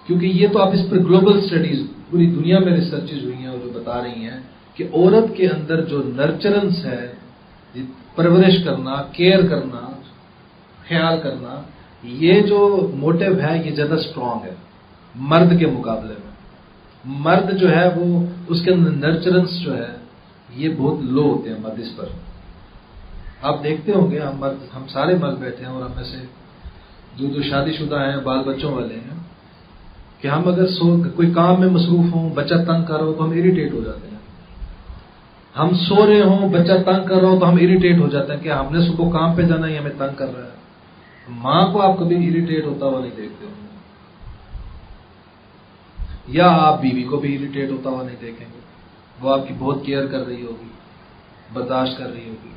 Speaker 1: کیونکہ یہ تو آپ اس پر گلوبل سٹڈیز پوری دنیا میں ریسرچز ہوئی ہیں اور جو بتا رہی ہیں کہ عورت کے اندر جو نرچرنس ہے، پرورش کرنا، کیئر کرنا، خیال کرنا، یہ جو موٹیو ہے یہ زیادہ اسٹرانگ ہے مرد کے مقابلے میں. مرد جو ہے وہ اس کے اندر نرچرنس جو ہے یہ بہت لو ہوتے ہیں مرد اس پر. آپ دیکھتے ہوں گے ہم سارے مرد بیٹھے ہیں اور ہم میں سے جو شادی شدہ ہیں بال بچوں والے ہیں کہ ہم اگر کوئی کام میں مصروف ہوں، بچہ تنگ کر رہا ہو تو ہم اریٹیٹ ہو جاتے ہیں. ہم سو رہے ہوں، بچہ تنگ کر رہا ہو تو ہم اریٹیٹ ہو جاتے ہیں کہ ہم نے صبح کام پہ جانا ہے ہمیں تنگ کر رہا ہے. ماں کو آپ کبھی اریٹیٹ ہوتا ہوا نہیں دیکھتے ہوں گے، یا آپ بیوی کو بھی اریٹیٹ ہوتا ہوا نہیں دیکھیں گے. وہ آپ کی بہت کیئر کر رہی ہوگی، برداشت کر رہی ہوگی.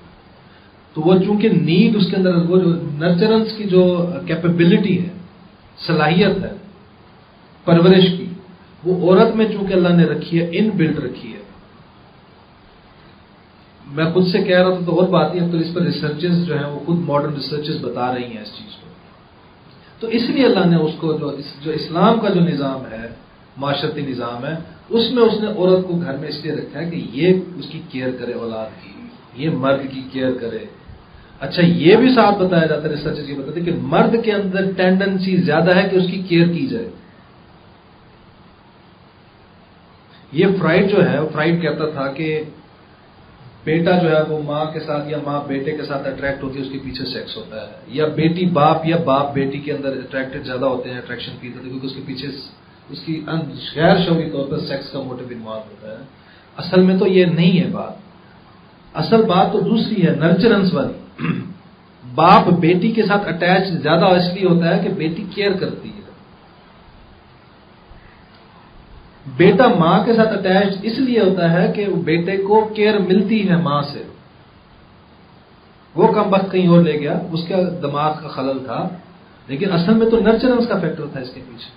Speaker 1: تو وہ چونکہ نیڈ اس کے اندر وہ جو نرچرنس کی جو کیپیبلٹی ہے، صلاحیت ہے پرورش کی، وہ عورت میں چونکہ اللہ نے رکھی ہے، ان بلٹ رکھی ہے. میں خود سے کہہ رہا تھا تو اور بات نہیں، اب تو اس پر ریسرچز جو ہیں وہ خود ماڈرن ریسرچز بتا رہی ہیں اس چیز کو. تو اس لیے اللہ نے اس کو جو اسلام کا جو نظام ہے، معاشرتی نظام ہے، اس میں اس نے عورت کو گھر میں اس لیے رکھا ہے کہ یہ اس کی کیئر کرے اولاد کی، یہ مرد کی کیئر کرے. اچھا یہ بھی ساتھ بتایا جاتا ہے، ریسرچ یہ بتاتے ہیں کہ مرد کے اندر ٹینڈنسی زیادہ ہے کہ اس کی کیئر کی جائے. یہ فرائڈ جو ہے، فرائڈ کہتا تھا کہ بیٹا جو ہے وہ ماں کے ساتھ یا ماں بیٹے کے ساتھ اٹریکٹ ہوتی ہے، اس کے پیچھے سیکس ہوتا ہے، یا بیٹی باپ یا باپ بیٹی کے اندر اٹریکٹڈ زیادہ ہوتے ہیں، اٹریکشن فیل ہوتی ہے کیونکہ اس کے پیچھے اس کی غیر شعوری طور پر سیکس کا موٹو انوالو ہوتا ہے. اصل میں تو یہ نہیں ہے بات، اصل بات تو دوسری ہے، نرچرنس والی. باپ بیٹی کے ساتھ اٹیچ زیادہ اس لیے ہوتا ہے کہ بیٹی کیئر کرتی ہے. بیٹا ماں کے ساتھ اٹیچ اس لیے ہوتا ہے کہ بیٹے کو کیئر ملتی ہے ماں سے. وہ کم وقت کہیں اور لے گیا، اس کا دماغ کا خلل تھا، لیکن اصل میں تو نرچرنس کا فیکٹر تھا اس کے پیچھے.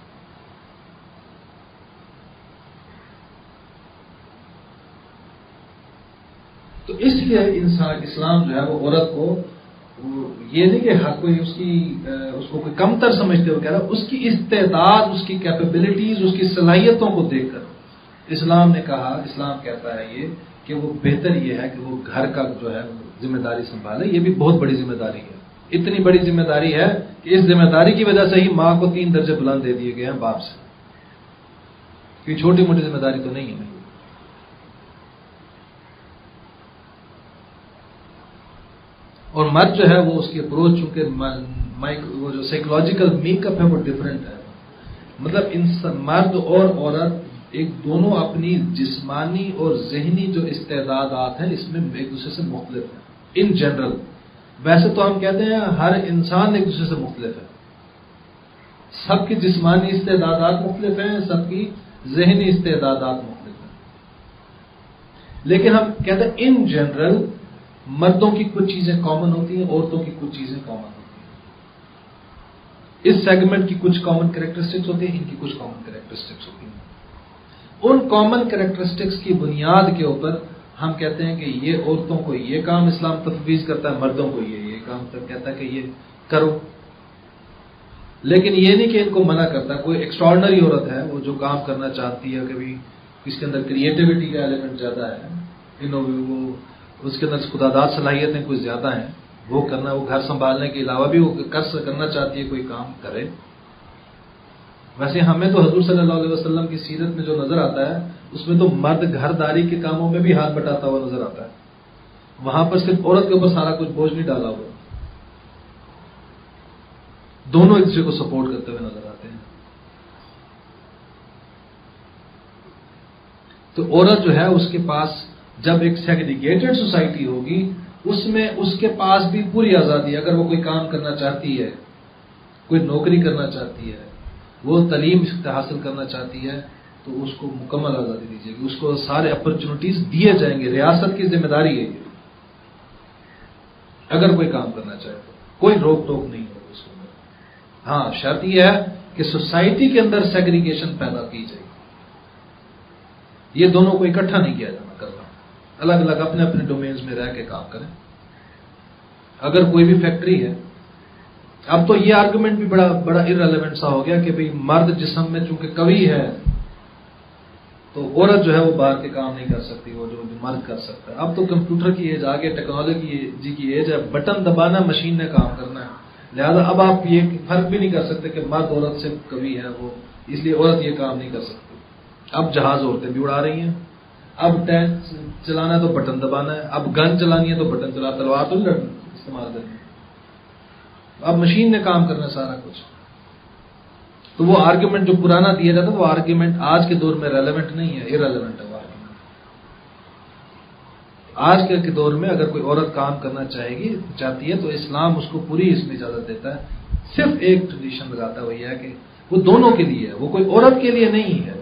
Speaker 1: تو اس لیے اسلام جو ہے وہ عورت کو یہ نہیں کہ ہر کوئی اس کو کوئی کمتر سمجھتے ہو کہہ رہا، اس کی استعداد، اس کی کیپیبلٹیز، اس کی صلاحیتوں کو دیکھ کر اسلام نے کہا، اسلام کہتا ہے یہ کہ وہ بہتر یہ ہے کہ وہ گھر کا جو ہے ذمہ داری سنبھالے. یہ بھی بہت بڑی ذمہ داری ہے، اتنی بڑی ذمہ داری ہے کہ اس ذمہ داری کی وجہ سے ہی ماں کو 3 درجے بلند دے دیے گئے ہیں باپ سے. کوئی چھوٹی موٹی ذمہ داری تو نہیں ہے. اور مرد جو ہے وہ اس کی اپروچ، چونکہ وہ جو سائیکولوجیکل میک اپ ہے وہ ڈفرینٹ ہے. مطلب مرد اور عورت ایک دونوں اپنی جسمانی اور ذہنی جو استعدادات ہیں اس میں ایک دوسرے سے مختلف ہیں ان جنرل. ویسے تو ہم کہتے ہیں ہر انسان ایک دوسرے سے مختلف ہے، سب کی جسمانی استعدادات مختلف ہیں، سب کی ذہنی استعدادات مختلف ہیں. لیکن ہم کہتے ہیں ان جنرل مردوں کی کچھ چیزیں کامن ہوتی ہیں، عورتوں کی کچھ چیزیں کامن ہوتی ہیں. اس سیگمنٹ کی کچھ کامن کریکٹرسٹکس ہوتی ہیں، ان کی کچھ کامن کریکٹرسٹکس ہوتی ہیں. ان کامن کریکٹرسٹکس کی بنیاد کے اوپر ہم کہتے ہیں کہ یہ عورتوں کو یہ کام اسلام تفویض کرتا ہے، مردوں کو یہ کام کہتا ہے کہ یہ کرو. لیکن یہ نہیں کہ ان کو منع کرتا. کوئی ایکسٹراڈنری عورت ہے وہ جو کام کرنا چاہتی ہے، کبھی اس کے اندر کریٹیوٹی کا ایلیمنٹ زیادہ ہے، اس کے اندر خداداد صلاحیتیں کچھ زیادہ ہیں، وہ کرنا، وہ گھر سنبھالنے کے علاوہ بھی وہ کرنا چاہتی ہے، کوئی کام کرے. ویسے ہمیں تو حضور صلی اللہ علیہ وسلم کی سیرت میں جو نظر آتا ہے اس میں تو مرد گھرداری کے کاموں میں بھی ہاتھ بٹاتا ہوا نظر آتا ہے. وہاں پر صرف عورت کے اوپر سارا کچھ بوجھ نہیں ڈالا ہوا، دونوں ایک دوسرے کو سپورٹ کرتے ہوئے نظر آتے ہیں. تو عورت جو ہے اس کے پاس جب ایک سیگریگیٹڈ سوسائٹی ہوگی اس میں اس کے پاس بھی پوری آزادی ہے. اگر وہ کوئی کام کرنا چاہتی ہے، کوئی نوکری کرنا چاہتی ہے، وہ تعلیم حاصل کرنا چاہتی ہے، تو اس کو مکمل آزادی دی جائے گی، اس کو سارے اپرچونٹیز دیے جائیں گے. ریاست کی ذمہ داری ہے یہ. اگر کوئی کام کرنا چاہے تو کوئی روک ٹوک نہیں ہوگی اس کو. ہاں شرط یہ ہے کہ سوسائٹی کے اندر سیگریگیشن پیدا کی جائے گی. یہ دونوں کو اکٹھا نہیں کیا جانا کرنا، الگ الگ اپنے اپنے ڈومینز میں رہ کے کام کریں. اگر کوئی بھی فیکٹری ہے، اب تو یہ آرگومنٹ بھی بڑا ارریلیونٹ سا ہو گیا کہ بھئی مرد جسم میں چونکہ قوی ہے تو عورت جو ہے وہ باہر کے کام نہیں کر سکتی، وہ جو مرد کر سکتا ہے. اب تو کمپیوٹر کی ایج آگے، ٹیکنالوجی کی ایج ہے، بٹن دبانا مشین نے کام کرنا ہے. لہذا اب آپ یہ فرق بھی نہیں کر سکتے کہ مرد عورت سے قوی ہے وہ، اس لیے عورت یہ کام نہیں کر سکتی. اب جہاز عورتیں بھی اڑا رہی ہیں، اب ٹینک چلانا ہے تو بٹن دبانا ہے، اب گن چلانی ہے تو بٹن چلا، تلوار تو استعمال کرنی ہے. اب مشین نے کام کرنا سارا کچھ. تو وہ آرگیومنٹ جو پرانا دیا جاتا وہ آرگیومنٹ آج کے دور میں ریلیونٹ نہیں ہے، ارریلیونٹ ہے وہ آرگیومنٹ. آج کے دور میں اگر کوئی عورت کام کرنا چاہتی ہے تو اسلام اس کو پوری اس میں اجازت دیتا ہے. صرف ایک کنڈیشن لگاتا ہے، وہ یہ ہے کہ وہ دونوں کے لیے ہے، وہ کوئی عورت کے لیے نہیں ہے.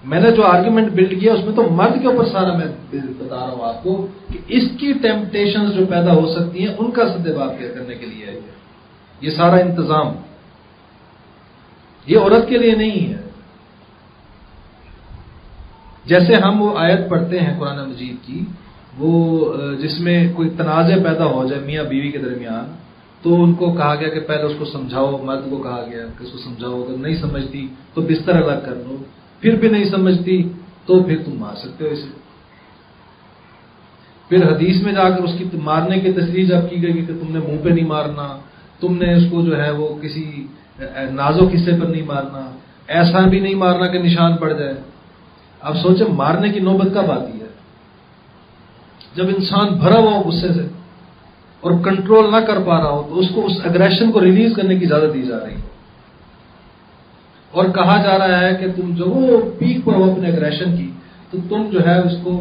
Speaker 1: میں نے جو آرگیومنٹ بلڈ کیا اس میں تو مرد کے اوپر سارا میں بتا رہا ہوں آپ کو کہ اس کی ٹیمپٹیشنز جو پیدا ہو سکتی ہیں ان کا سدباب کرنے کے لیے ہے یہ سارا انتظام. یہ عورت کے لیے نہیں ہے. جیسے ہم وہ آیت پڑھتے ہیں قرآن مجید کی، وہ جس میں کوئی تنازع پیدا ہو جائے میاں بیوی کے درمیان، تو ان کو کہا گیا کہ پہلے اس کو سمجھاؤ. مرد کو کہا گیا کہ اس کو سمجھاؤ، اگر نہیں سمجھتی تو بستر الگ کر لو، پھر بھی نہیں سمجھتی تو پھر تم مار سکتے ہو اسے. پھر حدیث میں جا کر اس کی مارنے کی تصریح جب کی گئی کہ تم نے منہ پہ نہیں مارنا، تم نے اس کو جو ہے وہ کسی نازک حصے پر نہیں مارنا، ایسا بھی نہیں مارنا کہ نشان پڑ جائے. اب سوچیں مارنے کی نوبت کب آتی ہے؟ جب انسان بھرا ہوا ہو غصے سے اور کنٹرول نہ کر پا رہا ہو، تو اس کو اس اگریشن کو ریلیز کرنے کی اجازت دی جا رہی ہے، اور کہا جا رہا ہے کہ تم جو وہ پیک پر ہو اپنے اگریشن کی، تو تم جو ہے اس کو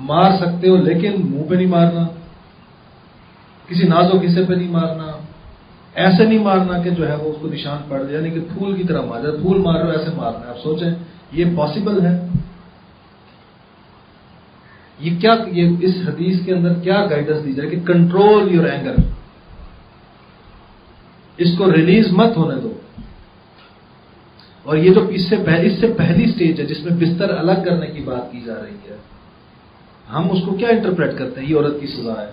Speaker 1: مار سکتے ہو، لیکن منہ پہ نہیں مارنا، کسی نازک حصے پہ نہیں مارنا، ایسے نہیں مارنا کہ جو ہے وہ اس کو نشان پڑ جائے، یعنی کہ پھول کی طرح مار جائے، پھول مار رہے ہو ایسے مارنا ہے. آپ سوچیں یہ پاسبل ہے؟ یہ اس حدیث کے اندر کیا گائیڈنس دی جائے کہ کنٹرول یور اینگر، اس کو ریلیز مت ہونے دو. اور یہ جو اس سے پہلی سٹیج ہے جس میں بستر الگ کرنے کی بات کی جا رہی ہے، ہم اس کو کیا انٹرپریٹ کرتے ہیں؟ یہ عورت کی سزا ہے.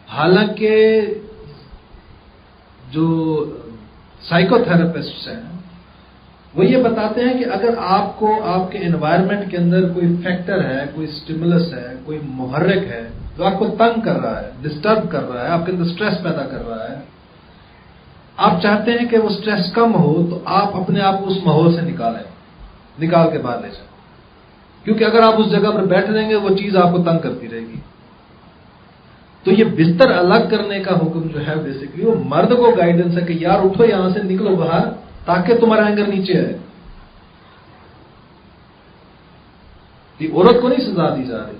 Speaker 1: حالانکہ جو سائیکو تھراپسٹس ہیں وہ یہ بتاتے ہیں کہ اگر آپ کو آپ کے انوائرمنٹ کے اندر کوئی فیکٹر ہے، کوئی سٹیمولس ہے، کوئی محرک ہے جو آپ کو تنگ کر رہا ہے، ڈسٹرب کر رہا ہے، آپ کے اندر سٹریس پیدا کر رہا ہے، آپ چاہتے ہیں کہ وہ سٹریس کم ہو، تو آپ اپنے آپ کو اس ماحول سے نکال کے باہر لے جائیں. کیونکہ اگر آپ اس جگہ پر بیٹھ رہیں گے وہ چیز آپ کو تنگ کرتی رہے گی. تو یہ بستر الگ کرنے کا حکم جو ہے بیسیکلی وہ مرد کو گائیڈنس ہے کہ یار اٹھو یہاں سے، نکلو باہر تاکہ تمہارا اینگر نیچے آئے. یہ عورت کو نہیں سزا دی جا رہی،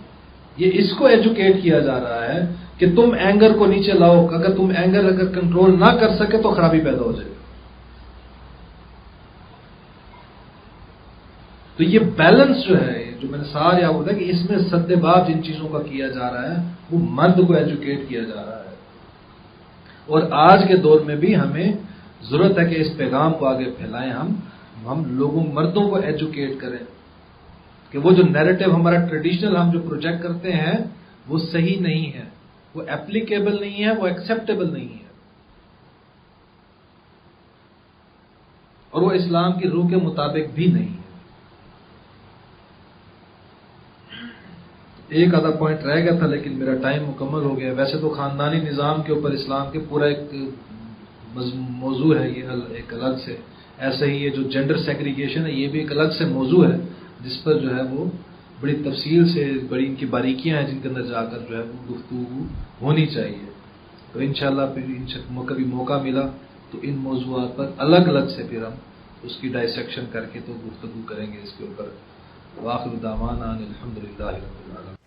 Speaker 1: یہ اس کو ایجوکیٹ کیا جا رہا ہے کہ تم اینگر کو نیچے لاؤ. اگر تم اینگر کنٹرول نہ کر سکے تو خرابی پیدا ہو جائے گی. تو یہ بیلنس جو ہے، جو میں نے سارے آپ کو بتایا کہ اس میں سد باب جن چیزوں کا کیا جا رہا ہے وہ مرد کو ایجوکیٹ کیا جا رہا ہے. اور آج کے دور میں بھی ہمیں ضرورت ہے کہ اس پیغام کو آگے پھیلائیں، ہم لوگوں مردوں کو ایجوکیٹ کریں کہ وہ جو نیریٹو ہمارا ٹریڈیشنل ہم جو پروجیکٹ کرتے ہیں وہ صحیح نہیں ہے، وہ اپلیکیبل نہیں ہے، وہ ایکسیپٹیبل نہیں ہے، اور وہ اسلام کی روح کے مطابق بھی نہیں ہے. ایک آدھا پوائنٹ رہ گیا تھا لیکن میرا ٹائم مکمل ہو گیا. ویسے تو خاندانی نظام کے اوپر اسلام کے پورا ایک موضوع ہے یہ ایک الگ سے، ایسے ہی یہ جو جینڈر سیگریگیشن ہے یہ بھی ایک الگ سے موضوع ہے جس پر جو ہے وہ بڑی تفصیل سے بڑی ان کی باریکیاں ہیں جن کے اندر جا کر جو ہے وہ گفتگو ہونی چاہیے. تو انشاءاللہ پھر کبھی موقع ملا تو ان موضوعات پر الگ الگ سے پھر ہم اس کی ڈائسیکشن کر کے تو گفتگو کریں گے اس کے اوپر. وآخر دعوانا الحمدللہ رب العالمین.